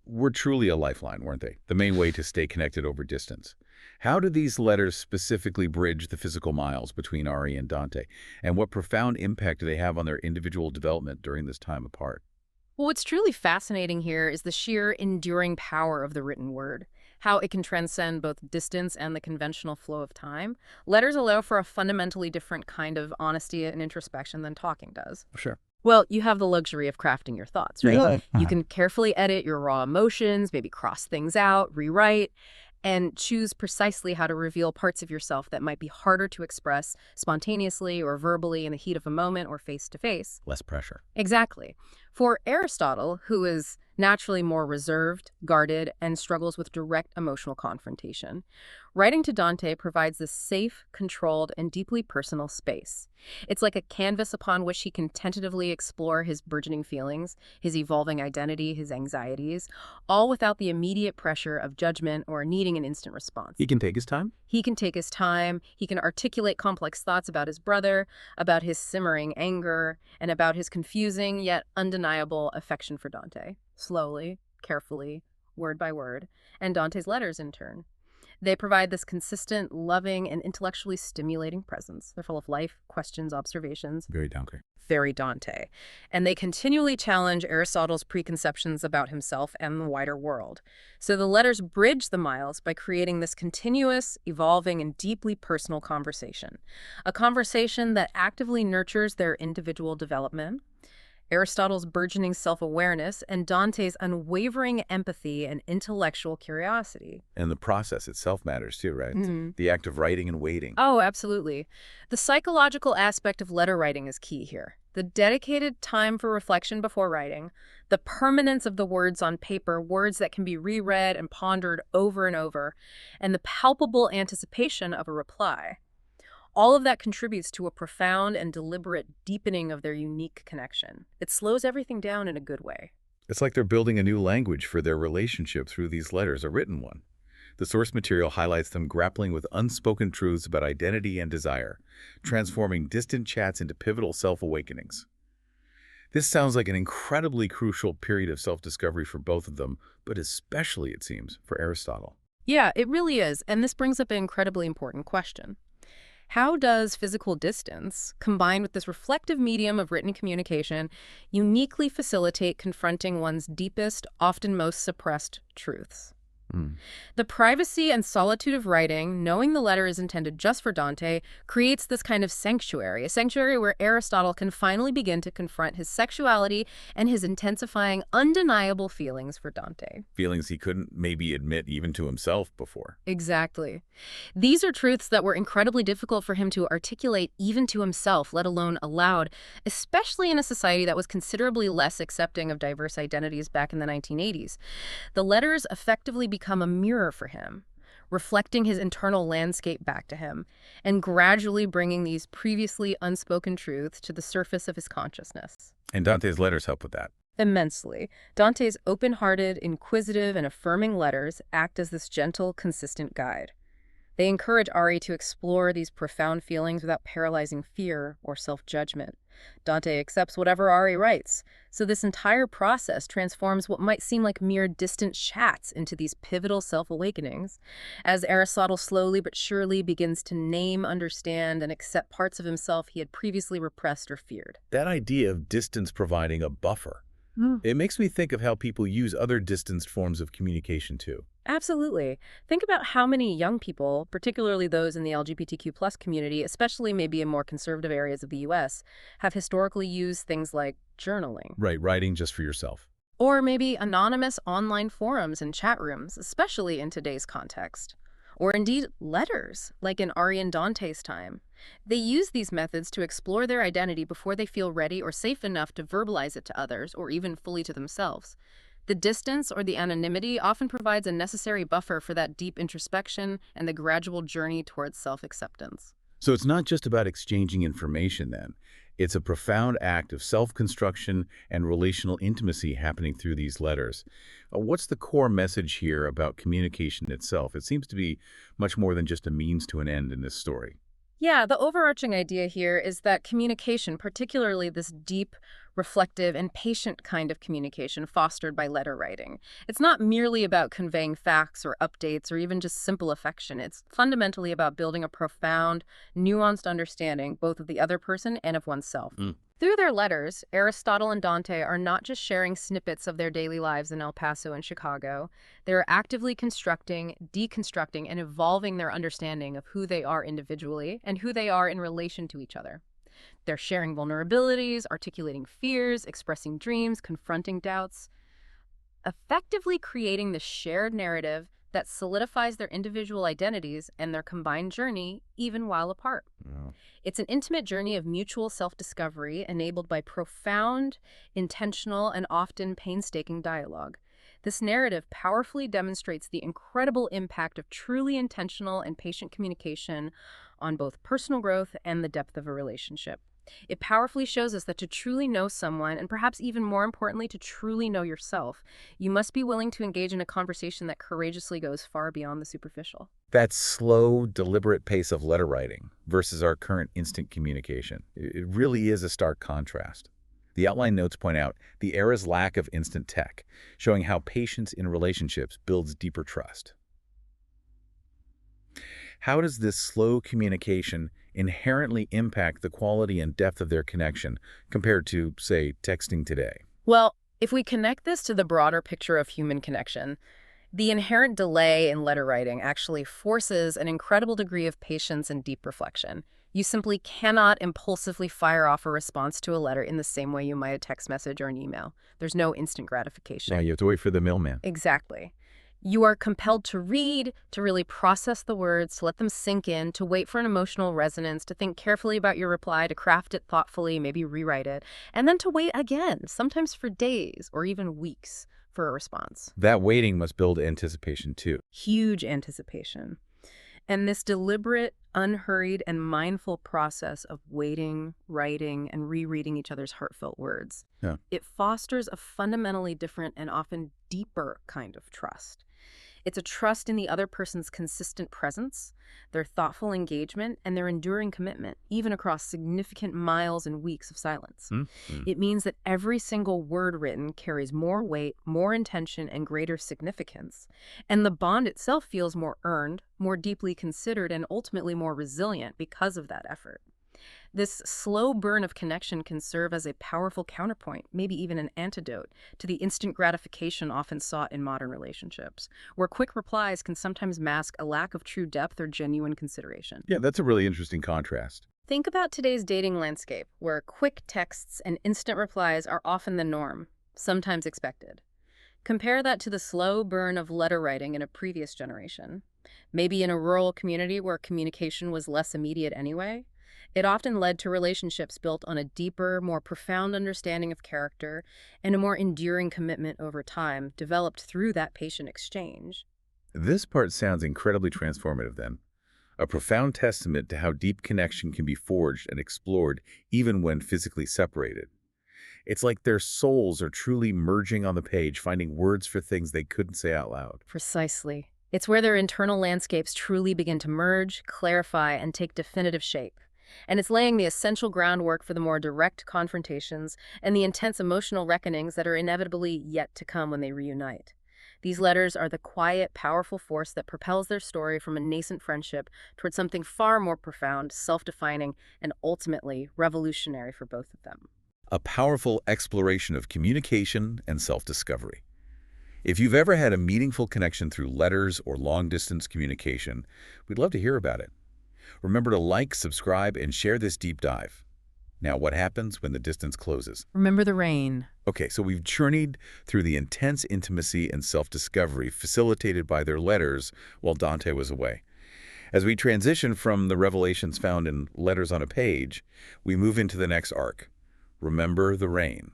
were truly a lifeline, weren't they? The main way to stay connected over distance. How do these letters specifically bridge the physical miles between Ari and Dante? And what profound impact do they have on their individual development during this time apart? Well, what's truly fascinating here is the sheer enduring power of the written word, how it can transcend both distance and the conventional flow of time. Letters allow for a fundamentally different kind of honesty and introspection than talking does. Sure. Well, you have the luxury of crafting your thoughts, right? Yeah. You can carefully edit your raw emotions, maybe cross things out, rewrite, and choose precisely how to reveal parts of yourself that might be harder to express spontaneously or verbally in the heat of a moment or face to face. Less pressure. Exactly. For Aristotle, who is naturally more reserved, guarded, and struggles with direct emotional confrontation, writing to Dante provides this safe, controlled, and deeply personal space. It's like a canvas upon which he can tentatively explore his burgeoning feelings, his evolving identity, his anxieties, all without the immediate pressure of judgment or needing an instant response. He can take his time? He can take his time, he can articulate complex thoughts about his brother, about his simmering anger, and about his confusing yet undeniable affection for Dante. Slowly, carefully, word by word, and Dante's letters in turn. They provide this consistent, loving, and intellectually stimulating presence. They're full of life, questions, observations. Very Dante. Very Dante. And they continually challenge Aristotle's preconceptions about himself and the wider world. So the letters bridge the miles by creating this continuous, evolving, and deeply personal conversation. A conversation that actively nurtures their individual development, Aristotle's burgeoning self-awareness, and Dante's unwavering empathy and intellectual curiosity. And the process itself matters too, right? Mhm. The act of writing and waiting. Oh, absolutely. The psychological aspect of letter writing is key here. The dedicated time for reflection before writing, the permanence of the words on paper, words that can be reread and pondered over and over, and the palpable anticipation of a reply. All of that contributes to a profound and deliberate deepening of their unique connection. It slows everything down in a good way. It's like they're building a new language for their relationship through these letters, a written one. The source material highlights them grappling with unspoken truths about identity and desire, transforming distant chats into pivotal self-awakenings. This sounds like an incredibly crucial period of self-discovery for both of them, but especially, it seems, for Aristotle. Yeah, it really is. And this brings up an incredibly important question. How does physical distance, combined with this reflective medium of written communication, uniquely facilitate confronting one's deepest, often most suppressed truths? The privacy and solitude of writing, knowing the letter is intended just for Dante, creates this kind of sanctuary, a sanctuary where Aristotle can finally begin to confront his sexuality and his intensifying, undeniable feelings for Dante. Feelings he couldn't maybe admit even to himself before. Exactly. These are truths that were incredibly difficult for him to articulate even to himself, let alone aloud, especially in a society that was considerably less accepting of diverse identities back in the 1980s. The letters effectively become a mirror for him, reflecting his internal landscape back to him, and gradually bringing these previously unspoken truths to the surface of his consciousness. And Dante's letters help with that. Immensely. Dante's open-hearted, inquisitive, and affirming letters act as this gentle, consistent guide. They encourage Ari to explore these profound feelings without paralyzing fear or self-judgment. Dante accepts whatever Ari writes, so this entire process transforms what might seem like mere distant chats into these pivotal self-awakenings, as Aristotle slowly but surely begins to name, understand, and accept parts of himself he had previously repressed or feared. That idea of distance providing a buffer, it makes me think of how people use other distanced forms of communication too. Absolutely. Think about how many young people, particularly those in the LGBTQ+ community, especially maybe in more conservative areas of the US, have historically used things like journaling. Right, writing just for yourself. Or maybe anonymous online forums and chat rooms, especially in today's context. or indeed letters, like in Ari and Dante's time. They use these methods to explore their identity before they feel ready or safe enough to verbalize it to others or even fully to themselves. The distance or the anonymity often provides a necessary buffer for that deep introspection and the gradual journey towards self-acceptance. So it's not just about exchanging information then. It's a profound act of self-construction and relational intimacy happening through these letters. What's the core message here about communication itself? It seems to be much more than just a means to an end in this story. Yeah, the overarching idea here is that communication, particularly this deep, reflective, and patient kind of communication fostered by letter writing, it's not merely about conveying facts or updates or even just simple affection. It's fundamentally about building a profound, nuanced understanding both of the other person and of oneself. Through their letters, Aristotle and Dante are not just sharing snippets of their daily lives in El Paso and Chicago. They're actively constructing, deconstructing, and evolving their understanding of who they are individually and who they are in relation to each other. They're sharing vulnerabilities, articulating fears, expressing dreams, confronting doubts, effectively creating the shared narrative that solidifies their individual identities and their combined journey even while apart. Yeah. It's an intimate journey of mutual self-discovery enabled by profound, intentional, and often painstaking dialogue. This narrative powerfully demonstrates the incredible impact of truly intentional and patient communication on both personal growth and the depth of a relationship. It powerfully shows us that to truly know someone, and perhaps even more importantly, to truly know yourself, you must be willing to engage in a conversation that courageously goes far beyond the superficial. That slow, deliberate pace of letter writing versus our current instant communication. It really is a stark contrast. The outline notes point out the era's lack of instant tech, showing how patience in relationships builds deeper trust. How does this slow communication inherently impact the quality and depth of their connection compared to, say, texting today? Well, if we connect this to the broader picture of human connection, the inherent delay in letter writing actually forces an incredible degree of patience and deep reflection. You simply cannot impulsively fire off a response to a letter in the same way you might a text message or an email. There's no instant gratification. Yeah, you have to wait for the mailman. Exactly. You are compelled to read, to really process the words, to let them sink in, to wait for an emotional resonance, to think carefully about your reply, to craft it thoughtfully, maybe rewrite it, and then to wait again, sometimes for days or even weeks for a response. That waiting must build anticipation too. Huge anticipation. And this deliberate, unhurried, and mindful process of waiting, writing, and rereading each other's heartfelt words, Yeah. it fosters a fundamentally different and often deeper kind of trust. It's a trust in the other person's consistent presence, their thoughtful engagement, and their enduring commitment, even across significant miles and weeks of silence. It means that every single word written carries more weight, more intention, and greater significance. And the bond itself feels more earned, more deeply considered, and ultimately more resilient because of that effort. This slow burn of connection can serve as a powerful counterpoint, maybe even an antidote, to the instant gratification often sought in modern relationships, where quick replies can sometimes mask a lack of true depth or genuine consideration. Yeah, that's a really interesting contrast. Think about today's dating landscape, where quick texts and instant replies are often the norm, sometimes expected. Compare that to the slow burn of letter writing in a previous generation. Maybe in a rural community where communication was less immediate anyway. It often led to relationships built on a deeper, more profound understanding of character and a more enduring commitment over time, developed through that patient exchange. This part sounds incredibly transformative then. A profound testament to how deep connection can be forged and explored even when physically separated. It's like their souls are truly merging on the page, finding words for things they couldn't say out loud. Precisely. It's where their internal landscapes truly begin to merge, clarify, and take definitive shape. And it's laying the essential groundwork for the more direct confrontations and the intense emotional reckonings that are inevitably yet to come when they reunite. These letters are the quiet, powerful force that propels their story from a nascent friendship toward something far more profound, self-defining, and ultimately revolutionary for both of them. A powerful exploration of communication and self-discovery. If you've ever had a meaningful connection through letters or long-distance communication, we'd love to hear about it. Remember to like, subscribe, and share this deep dive. Now, what happens when the distance closes? Remember the rain. Okay, so we've journeyed through the intense intimacy and self-discovery facilitated by their letters while Dante was away. As we transition from the revelations found in Letters on a Page, we move into the next arc. Remember the rain.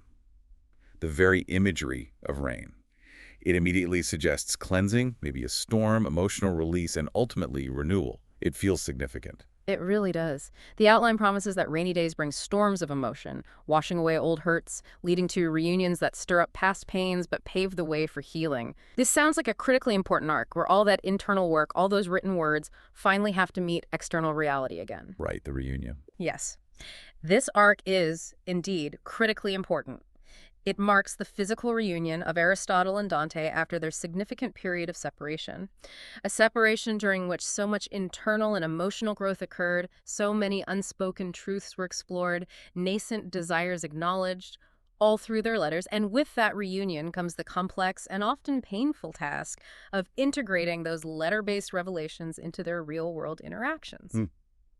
The very imagery of rain. It immediately suggests cleansing, maybe a storm, emotional release, and ultimately renewal. It feels significant. It really does. The outline promises that rainy days bring storms of emotion, washing away old hurts, leading to reunions that stir up past pains but pave the way for healing. This sounds like a critically important arc where all that internal work, all those written words, finally have to meet external reality again. Right, the reunion. Yes. This arc is, indeed, critically important. It marks the physical reunion of Aristotle and Dante after their significant period of separation. A separation during which so much internal and emotional growth occurred, so many unspoken truths were explored, nascent desires acknowledged, all through their letters. And with that reunion comes the complex and often painful task of integrating those letter-based revelations into their real-world interactions.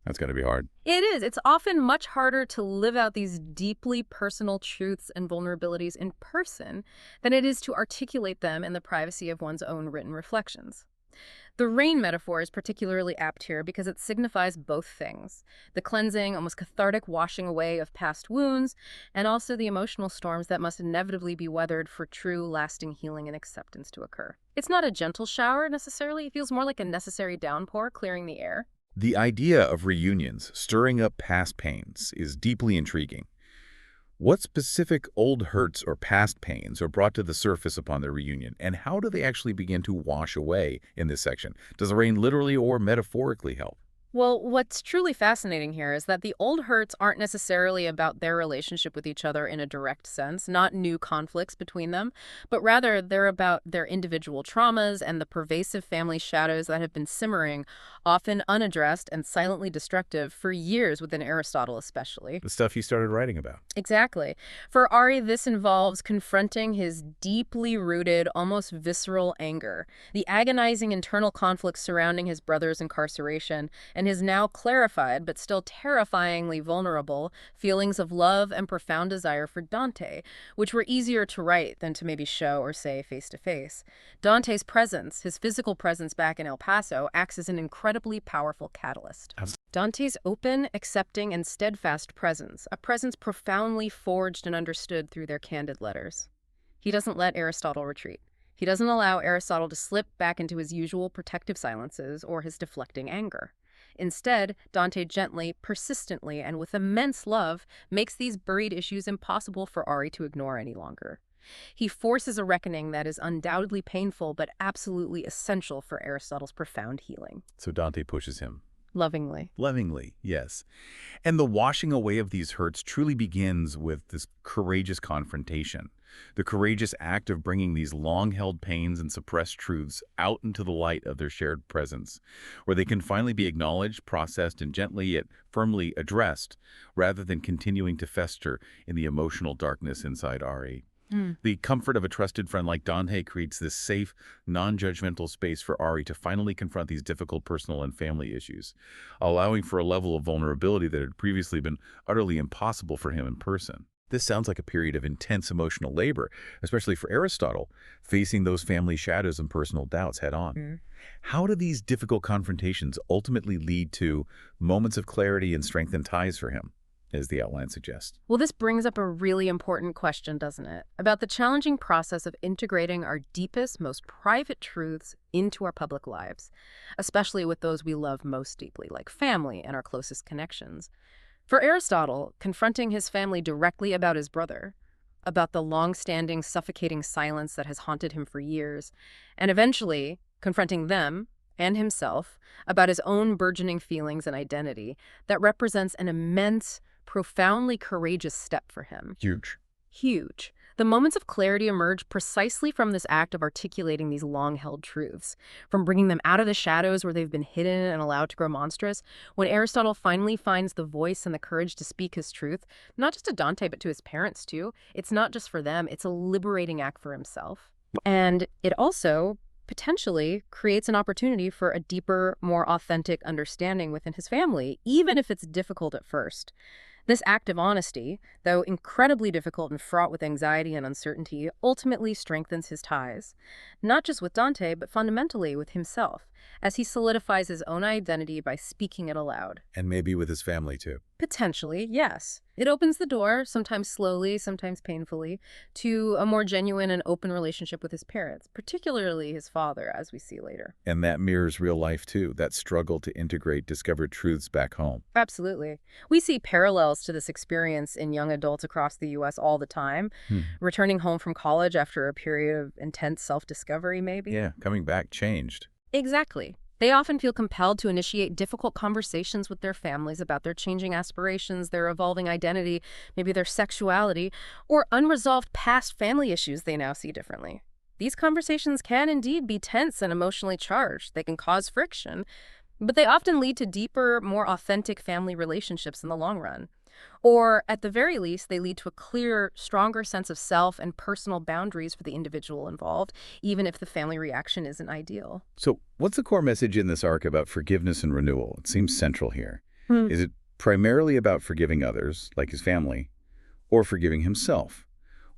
That's got to be hard. It is. It's often much harder to live out these deeply personal truths and vulnerabilities in person than it is to articulate them in the privacy of one's own written reflections. The rain metaphor is particularly apt here because it signifies both things: the cleansing, almost cathartic washing away of past wounds, and also the emotional storms that must inevitably be weathered for true, lasting healing and acceptance to occur. It's not a gentle shower, necessarily. It feels more like a necessary downpour, clearing the air. The idea of reunions stirring up past pains is deeply intriguing. What specific old hurts or past pains are brought to the surface upon their reunion, and how do they actually begin to wash away in this section? Does the rain literally or metaphorically help? Well, what's truly fascinating here is that the old hurts aren't necessarily about their relationship with each other in a direct sense, not new conflicts between them, but rather they're about their individual traumas and the pervasive family shadows that have been simmering, often unaddressed and silently destructive, for years within Aristotle especially. The stuff you started writing about. Exactly. For Ari, this involves confronting his deeply rooted, almost visceral anger, the agonizing internal conflicts surrounding his brother's incarceration, and his now clarified but still terrifyingly vulnerable feelings of love and profound desire for Dante, which were easier to write than to maybe show or say face to face. Dante's presence, his physical presence back in El Paso, acts as an incredibly powerful catalyst. Dante's open, accepting, and steadfast presence, a presence profoundly forged and understood through their candid letters. He doesn't let Aristotle retreat. He doesn't allow Aristotle to slip back into his usual protective silences or his deflecting anger. Instead, Dante gently, persistently, and with immense love makes these buried issues impossible for Ari to ignore any longer. He forces a reckoning that is undoubtedly painful but absolutely essential for Aristotle's profound healing. So Dante pushes him. Lovingly. Lovingly, yes. And the washing away of these hurts truly begins with this courageous confrontation. The courageous act of bringing these long-held pains and suppressed truths out into the light of their shared presence, where they can finally be acknowledged, processed, and gently yet firmly addressed, rather than continuing to fester in the emotional darkness inside Ari. The comfort of a trusted friend like Dante creates this safe, non-judgmental space for Ari to finally confront these difficult personal and family issues, allowing for a level of vulnerability that had previously been utterly impossible for him in person. This sounds like a period of intense emotional labor, especially for Aristotle, facing those family shadows and personal doubts head-on. How do these difficult confrontations ultimately lead to moments of clarity and strengthened ties for him, as the outline suggests? Well, this brings up a really important question, doesn't it? About the challenging process of integrating our deepest, most private truths into our public lives, especially with those we love most deeply, like family and our closest connections. For Aristotle, confronting his family directly about his brother, about the long-standing, suffocating silence that has haunted him for years, and eventually confronting them and himself about his own burgeoning feelings and identity, that represents an immense, profoundly courageous step for him. Huge. Huge. The moments of clarity emerge precisely from this act of articulating these long-held truths, from bringing them out of the shadows where they've been hidden and allowed to grow monstrous. When Aristotle finally finds the voice and the courage to speak his truth, not just to Dante, but to his parents too, it's not just for them, it's a liberating act for himself. And it also potentially creates an opportunity for a deeper, more authentic understanding within his family, even if it's difficult at first. This act of honesty, though incredibly difficult and fraught with anxiety and uncertainty, ultimately strengthens his ties, not just with Dante, but fundamentally with himself, as he solidifies his own identity by speaking it aloud. And maybe with his family, too. Potentially, yes. It opens the door, sometimes slowly, sometimes painfully, to a more genuine and open relationship with his parents, particularly his father, as we see later. And that mirrors real life, too, that struggle to integrate discovered truths back home. Absolutely. We see parallels to this experience in young adults across the U.S. all the time, returning home from college after a period of intense self-discovery, maybe. Yeah, coming back changed. Exactly. They often feel compelled to initiate difficult conversations with their families about their changing aspirations, their evolving identity, maybe their sexuality, or unresolved past family issues they now see differently. These conversations can indeed be tense and emotionally charged. They can cause friction, but they often lead to deeper, more authentic family relationships in the long run. Or, at the very least, they lead to a clearer, stronger sense of self and personal boundaries for the individual involved, even if the family reaction isn't ideal. So what's the core message in this arc about forgiveness and renewal? It seems central here. Hmm. Is it primarily about forgiving others, like his family, or forgiving himself?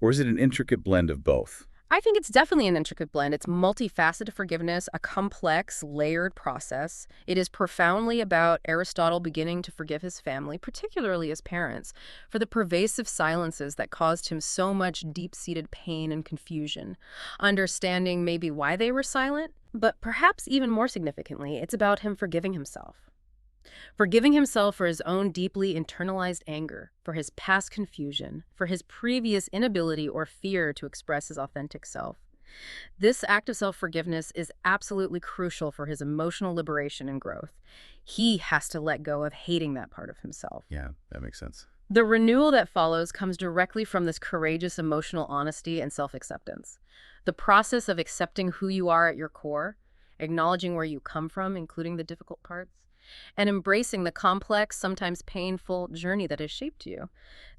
Or is it an intricate blend of both? I think it's definitely an intricate blend. It's multifaceted forgiveness, a complex, layered process. It is profoundly about Aristotle beginning to forgive his family, particularly his parents, for the pervasive silences that caused him so much deep-seated pain and confusion. Understanding maybe why they were silent, but perhaps even more significantly, it's about him forgiving himself. Forgiving himself for his own deeply internalized anger, for his past confusion, for his previous inability or fear to express his authentic self. This act of self-forgiveness is absolutely crucial for his emotional liberation and growth. He has to let go of hating that part of himself. Yeah, that makes sense. The renewal that follows comes directly from this courageous emotional honesty and self-acceptance. The process of accepting who you are at your core, acknowledging where you come from, including the difficult parts, and embracing the complex, sometimes painful journey that has shaped you.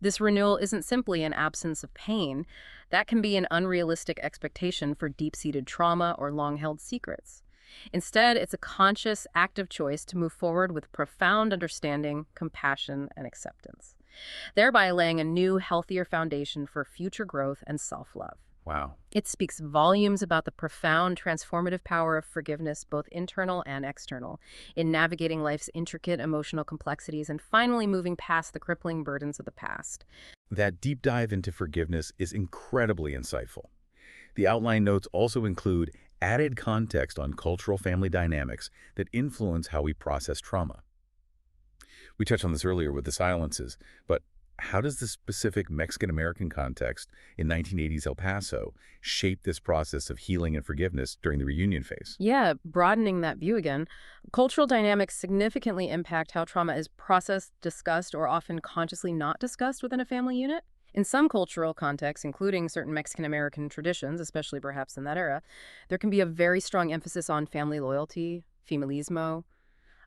This renewal isn't simply an absence of pain. That can be an unrealistic expectation for deep-seated trauma or long-held secrets. Instead, it's a conscious, active choice to move forward with profound understanding, compassion, and acceptance, thereby laying a new, healthier foundation for future growth and self-love. Wow. It speaks volumes about the profound transformative power of forgiveness, both internal and external, in navigating life's intricate emotional complexities and finally moving past the crippling burdens of the past. That deep dive into forgiveness is incredibly insightful. The outline notes also include added context on cultural family dynamics that influence how we process trauma. We touched on this earlier with the silences, but how does the specific Mexican-American context in 1980s El Paso shape this process of healing and forgiveness during the reunion phase? Yeah, broadening that view again, cultural dynamics significantly impact how trauma is processed, discussed, or often consciously not discussed within a family unit. In some cultural contexts, including certain Mexican-American traditions, especially perhaps in that era, there can be a very strong emphasis on family loyalty, familismo,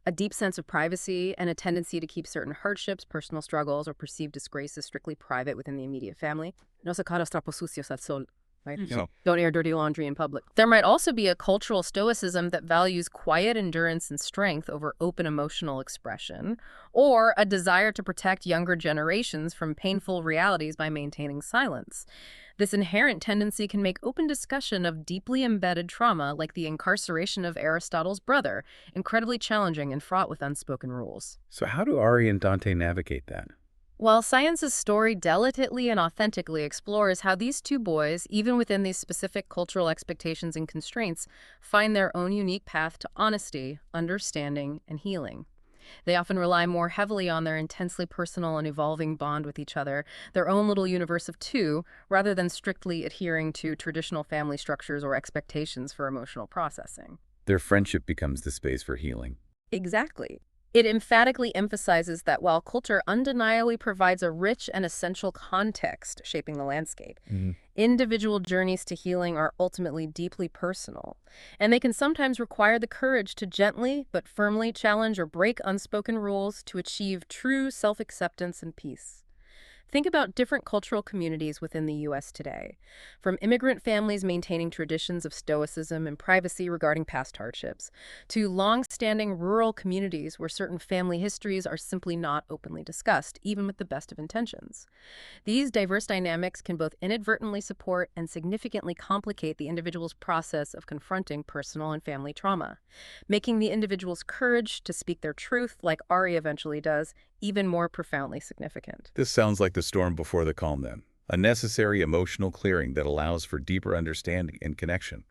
a deep sense of privacy, and a tendency to keep certain hardships, personal struggles, or perceived disgraces strictly private within the immediate family. No sacar los trapos sucios al sol, right? Yeah. Don't air dirty laundry in public. There might also be a cultural stoicism that values quiet endurance and strength over open emotional expression, or a desire to protect younger generations from painful realities by maintaining silence. This inherent tendency can make open discussion of deeply embedded trauma, like the incarceration of Aristotle's brother, incredibly challenging and fraught with unspoken rules. So how do Ari and Dante navigate that? While Science's story delicately and authentically explores how these two boys, even within these specific cultural expectations and constraints, find their own unique path to honesty, understanding, and healing. They often rely more heavily on their intensely personal and evolving bond with each other, their own little universe of two, rather than strictly adhering to traditional family structures or expectations for emotional processing. Their friendship becomes the space for healing. Exactly. It emphatically emphasizes that while culture undeniably provides a rich and essential context shaping the landscape, individual journeys to healing are ultimately deeply personal, and they can sometimes require the courage to gently but firmly challenge or break unspoken rules to achieve true self-acceptance and peace. Think about different cultural communities within the U.S. today, from immigrant families maintaining traditions of stoicism and privacy regarding past hardships, to long-standing rural communities where certain family histories are simply not openly discussed, even with the best of intentions. These diverse dynamics can both inadvertently support and significantly complicate the individual's process of confronting personal and family trauma, making the individual's courage to speak their truth, like Ari eventually does, even more profoundly significant. This sounds like the storm before the calm then. A necessary emotional clearing that allows for deeper understanding and connection,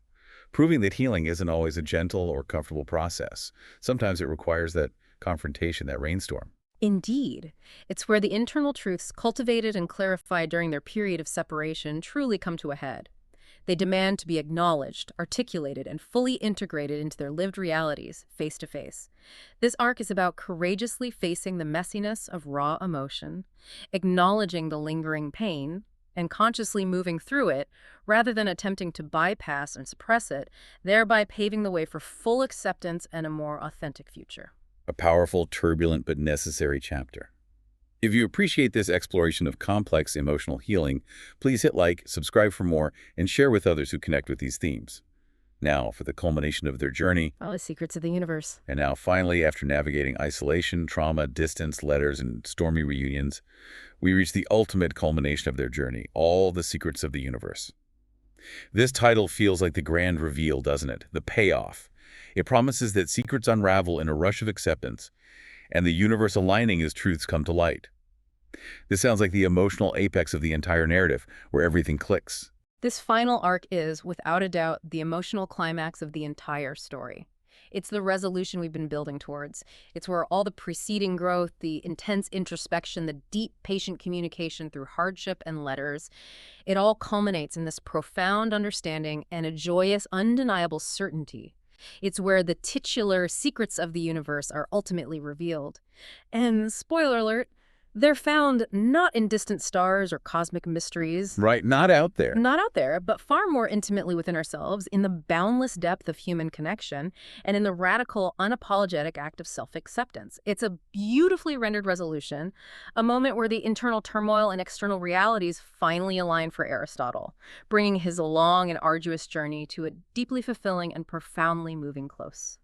proving that healing isn't always a gentle or comfortable process. Sometimes it requires that confrontation, that rainstorm. Indeed, it's where the internal truths cultivated and clarified during their period of separation truly come to a head. They demand to be acknowledged, articulated, and fully integrated into their lived realities, face to face. This arc is about courageously facing the messiness of raw emotion, acknowledging the lingering pain, and consciously moving through it, rather than attempting to bypass and suppress it, thereby paving the way for full acceptance and a more authentic future. A powerful, turbulent, but necessary chapter. If you appreciate this exploration of complex emotional healing, please hit like, subscribe for more, and share with others who connect with these themes. Now, for the culmination of their journey, All the secrets of the universe. and now finally, after navigating isolation, trauma, distance, letters, and stormy reunions, we reach the ultimate culmination of their journey, all the secrets of the universe. This title feels like the grand reveal, doesn't it? The payoff. It promises that secrets unravel in a rush of acceptance, and the universe aligning as truths come to light. This sounds like the emotional apex of the entire narrative, where everything clicks. This final arc is, without a doubt, the emotional climax of the entire story. It's the resolution we've been building towards. It's where all the preceding growth, the intense introspection, the deep, patient communication through hardship and letters, it all culminates in this profound understanding and a joyous, undeniable certainty. It's where the titular secrets of the universe are ultimately revealed. And, spoiler alert, they're found not in distant stars or cosmic mysteries. Right, not out there. Not out there, but far more intimately within ourselves, in the boundless depth of human connection, and in the radical, unapologetic act of self-acceptance. It's a beautifully rendered resolution, a moment where the internal turmoil and external realities finally align for Aristotle, bringing his long and arduous journey to a deeply fulfilling and profoundly moving close.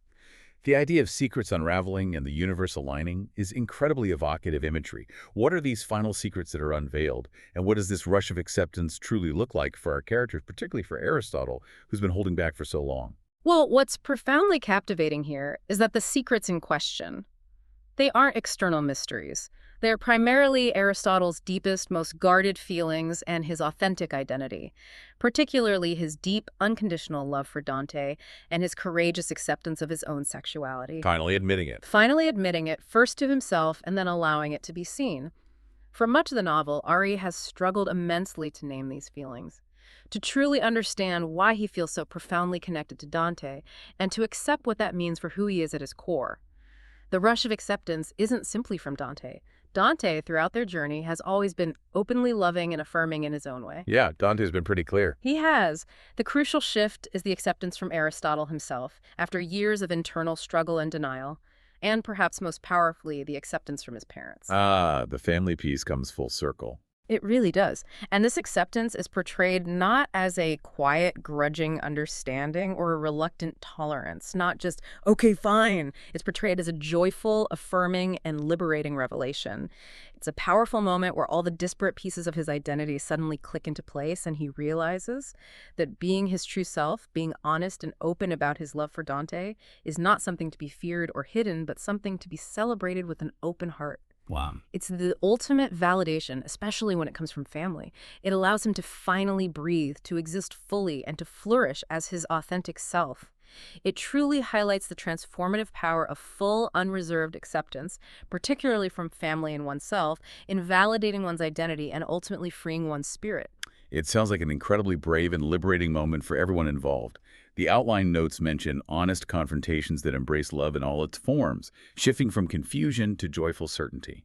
The idea of secrets unraveling and the universe aligning is incredibly evocative imagery. What are these final secrets that are unveiled? And what does this rush of acceptance truly look like for our characters, particularly for Aristotle, who's been holding back for so long? Well, what's profoundly captivating here is that the secrets in question, they aren't external mysteries. They're primarily Aristotle's deepest, most guarded feelings and his authentic identity, particularly his deep, unconditional love for Dante and his courageous acceptance of his own sexuality. Finally admitting it. Finally admitting it, first to himself and then allowing it to be seen. For much of the novel, Ari has struggled immensely to name these feelings, to truly understand why he feels so profoundly connected to Dante, and to accept what that means for who he is at his core. The rush of acceptance isn't simply from Dante. Dante, throughout their journey, has always been openly loving and affirming in his own way. Yeah, Dante's been pretty clear. He has. The crucial shift is the acceptance from Aristotle himself, after years of internal struggle and denial, and perhaps most powerfully, the acceptance from his parents. Ah, the family piece comes full circle. It really does. And this acceptance is portrayed not as a quiet, grudging understanding or a reluctant tolerance, not just, okay, fine. It's portrayed as a joyful, affirming, and liberating revelation. It's a powerful moment where all the disparate pieces of his identity suddenly click into place, and he realizes that being his true self, being honest and open about his love for Dante, is not something to be feared or hidden, but something to be celebrated with an open heart. Wow. It's the ultimate validation, especially when it comes from family. It allows him to finally breathe, to exist fully, and to flourish as his authentic self. It truly highlights the transformative power of full, unreserved acceptance, particularly from family and oneself, in validating one's identity and ultimately freeing one's spirit. It sounds like an incredibly brave and liberating moment for everyone involved. The outline notes mention honest confrontations that embrace love in all its forms, shifting from confusion to joyful certainty.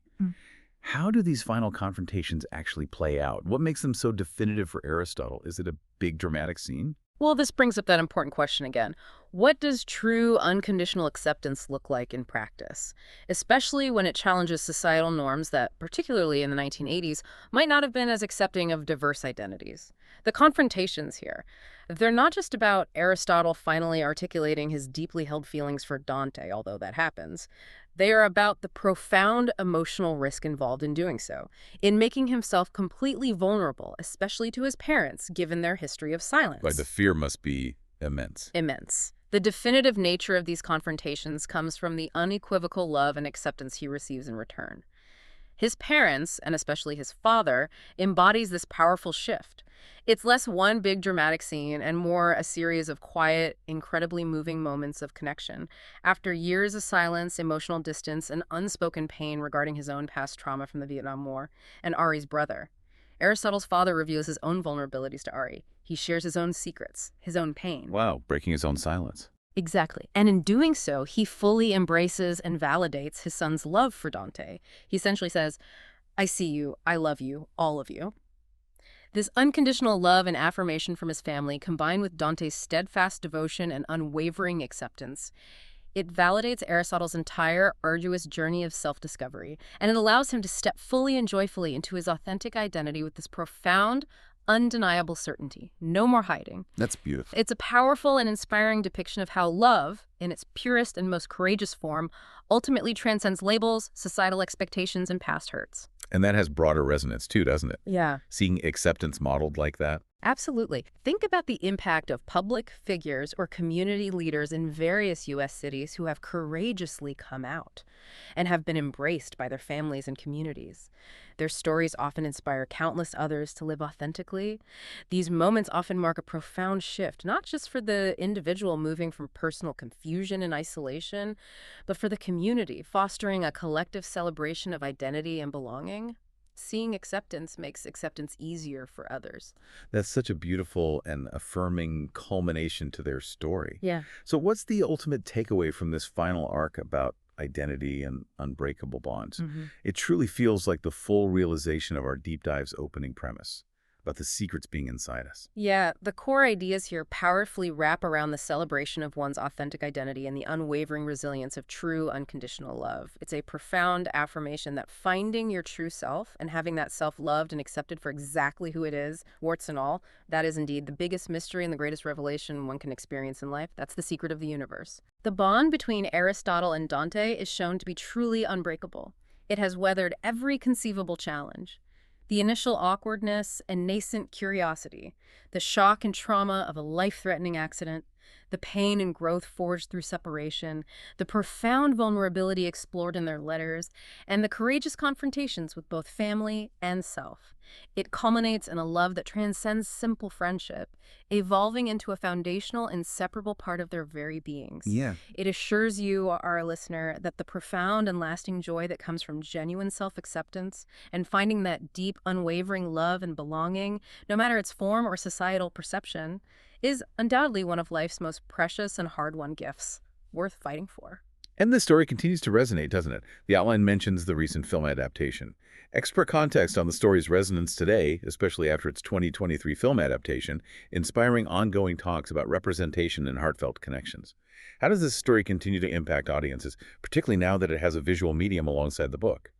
How do these final confrontations actually play out? What makes them so definitive for Aristotle? Is it a big dramatic scene? Well, this brings up that important question again. What does true unconditional acceptance look like in practice? Especially when it challenges societal norms that, particularly in the 1980s, might not have been as accepting of diverse identities. The confrontations here, they're not just about Aristotle finally articulating his deeply held feelings for Dante, although that happens. They are about the profound emotional risk involved in doing so, in making himself completely vulnerable, especially to his parents, given their history of Right, the silence. fear must be immense. Immense. The definitive nature of these confrontations comes from the unequivocal love and acceptance he receives in return. His parents, and especially his father, embodies this powerful shift. It's less one big dramatic scene and more a series of quiet, incredibly moving moments of connection. After years of silence, emotional distance, and unspoken pain regarding his own past trauma from the Vietnam War, and Ari's brother, Aristotle's father reveals his own vulnerabilities to Ari. He shares his own secrets, his own pain. Wow, breaking his own silence. Exactly. And in doing so, he fully embraces and validates his son's love for Dante. He essentially says, I see you, I love you, all of you. This unconditional love and affirmation from his family, combined with Dante's steadfast devotion and unwavering acceptance, it validates Aristotle's entire arduous journey of self-discovery, and it allows him to step fully and joyfully into his authentic identity with this profound, undeniable certainty. No more hiding. That's beautiful. It's a powerful and inspiring depiction of how love, in its purest and most courageous form, ultimately transcends labels, societal expectations, and past hurts. And that has broader resonance too, doesn't it? Yeah. Seeing acceptance modeled like that. Absolutely. Think about the impact of public figures or community leaders in various U.S. cities who have courageously come out and have been embraced by their families and communities. Their stories often inspire countless others to live authentically. These moments often mark a profound shift, not just for the individual moving from personal confusion and isolation, but for the community, fostering a collective celebration of identity and belonging. Seeing acceptance makes acceptance easier for others. That's such a beautiful and affirming culmination to their story. Yeah. So what's the ultimate takeaway from this final arc about identity and unbreakable bonds? It truly feels like the full realization of our deep dive's opening premise, about the secrets being inside us. Yeah, the core ideas here powerfully wrap around the celebration of one's authentic identity and the unwavering resilience of true unconditional love. It's a profound affirmation that finding your true self and having that self loved and accepted for exactly who it is, warts and all, that is indeed the biggest mystery and the greatest revelation one can experience in life. That's the secret of the universe. The bond between Aristotle and Dante is shown to be truly unbreakable. It has weathered every conceivable challenge. The initial awkwardness and nascent curiosity, the shock and trauma of a life-threatening accident, the pain and growth forged through separation, the profound vulnerability explored in their letters, and the courageous confrontations with both family and self. It culminates in a love that transcends simple friendship, evolving into a foundational, inseparable part of their very beings. Yeah. It assures you, our listener, that the profound and lasting joy that comes from genuine self-acceptance and finding that deep, unwavering love and belonging, no matter its form or societal perception, is undoubtedly one of life's most precious and hard-won gifts, worth fighting for. And the story continues to resonate, doesn't it? The outline mentions the recent film adaptation. Expert context on the story's resonance today, especially after its 2023 film adaptation, inspiring ongoing talks about representation and heartfelt connections. How does this story continue to impact audiences, particularly now that it has a visual medium alongside the book?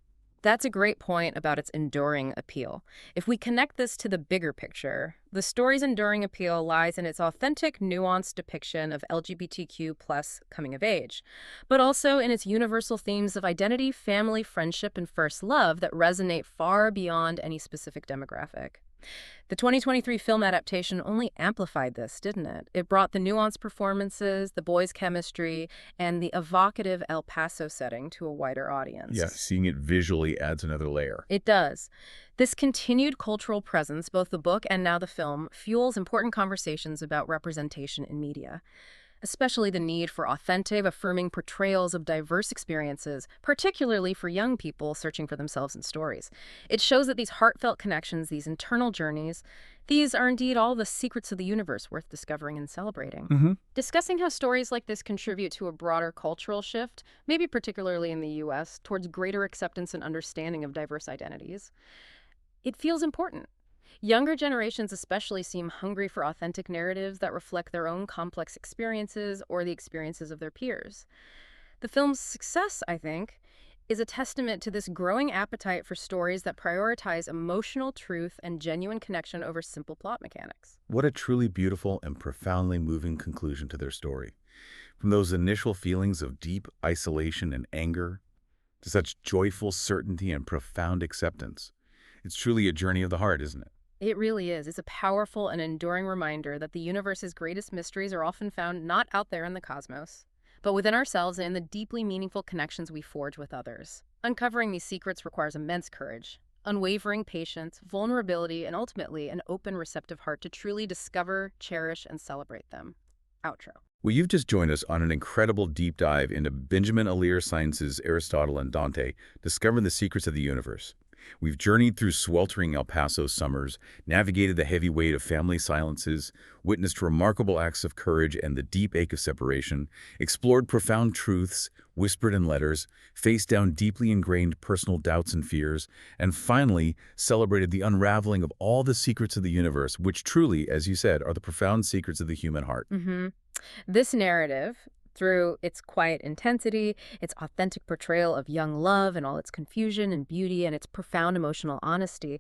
That's a great point about its enduring appeal. If we connect this to the bigger picture, the story's enduring appeal lies in its authentic, nuanced depiction of LGBTQ plus coming of age, but also in its universal themes of identity, family, friendship, and first love that resonate far beyond any specific demographic. The 2023 film adaptation only amplified this, didn't it? It brought the nuanced performances, the boys' chemistry, and the evocative El Paso setting to a wider audience. Yeah, seeing it visually adds another layer. It does. This continued cultural presence, both the book and now the film, fuels important conversations about representation in media, especially the need for authentic, affirming portrayals of diverse experiences, particularly for young people searching for themselves in stories. It shows that these heartfelt connections, these internal journeys, these are indeed all the secrets of the universe worth discovering and celebrating. Discussing how stories like this contribute to a broader cultural shift, maybe particularly in the U.S., towards greater acceptance and understanding of diverse identities, it feels important. Younger generations especially seem hungry for authentic narratives that reflect their own complex experiences or the experiences of their peers. The film's success, I think, is a testament to this growing appetite for stories that prioritize emotional truth and genuine connection over simple plot mechanics. What a truly beautiful and profoundly moving conclusion to their story. From those initial feelings of deep isolation and anger to such joyful certainty and profound acceptance. It's truly a journey of the heart, isn't it? It really is. It's a powerful and enduring reminder that the universe's greatest mysteries are often found not out there in the cosmos, but within ourselves and in the deeply meaningful connections we forge with others. Uncovering these secrets requires immense courage, unwavering patience, vulnerability, and ultimately an open, receptive heart to truly discover, cherish, and celebrate them. Outro. Well, you've just joined us on an incredible deep dive into Benjamin Alire Science's Aristotle and Dante, Discovering the Secrets of the Universe. We've journeyed through sweltering El Paso summers, navigated the heavy weight of family silences, witnessed remarkable acts of courage and the deep ache of separation, explored profound truths, whispered in letters, faced down deeply ingrained personal doubts and fears, and finally celebrated the unraveling of all the secrets of the universe, which truly, as you said, are the profound secrets of the human heart. This narrative, through its quiet intensity, its authentic portrayal of young love and all its confusion and beauty, and its profound emotional honesty,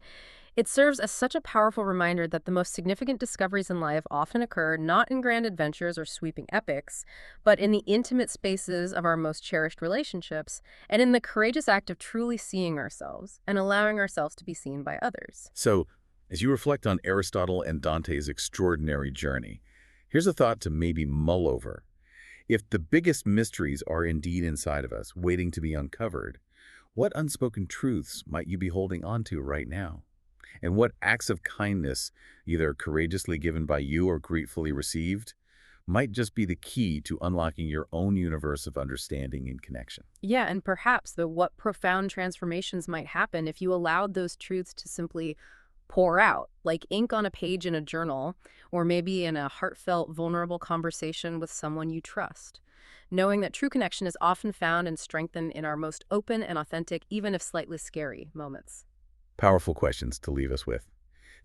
it serves as such a powerful reminder that the most significant discoveries in life often occur not in grand adventures or sweeping epics, but in the intimate spaces of our most cherished relationships, and in the courageous act of truly seeing ourselves and allowing ourselves to be seen by others. So, as you reflect on Aristotle and Dante's extraordinary journey, here's a thought to maybe mull over. If the biggest mysteries are indeed inside of us, waiting to be uncovered, what unspoken truths might you be holding on to right now? And what acts of kindness, either courageously given by you or gratefully received, might just be the key to unlocking your own universe of understanding and connection? Yeah, and perhaps what profound transformations might happen if you allowed those truths to simply pour out, like ink on a page in a journal, or maybe in a heartfelt, vulnerable conversation with someone you trust. Knowing that true connection is often found and strengthened in our most open and authentic, even if slightly scary, moments. Powerful questions to leave us with.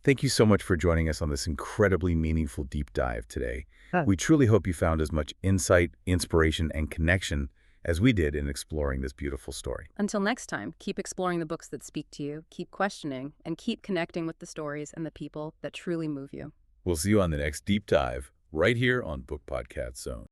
Thank you so much for joining us on this incredibly meaningful deep dive today. We truly hope you found as much insight, inspiration, and connection as we did in exploring this beautiful story. Until next time, keep exploring the books that speak to you, keep questioning, and keep connecting with the stories and the people that truly move you. We'll see you on the next deep dive right here on Book Podcast Zone.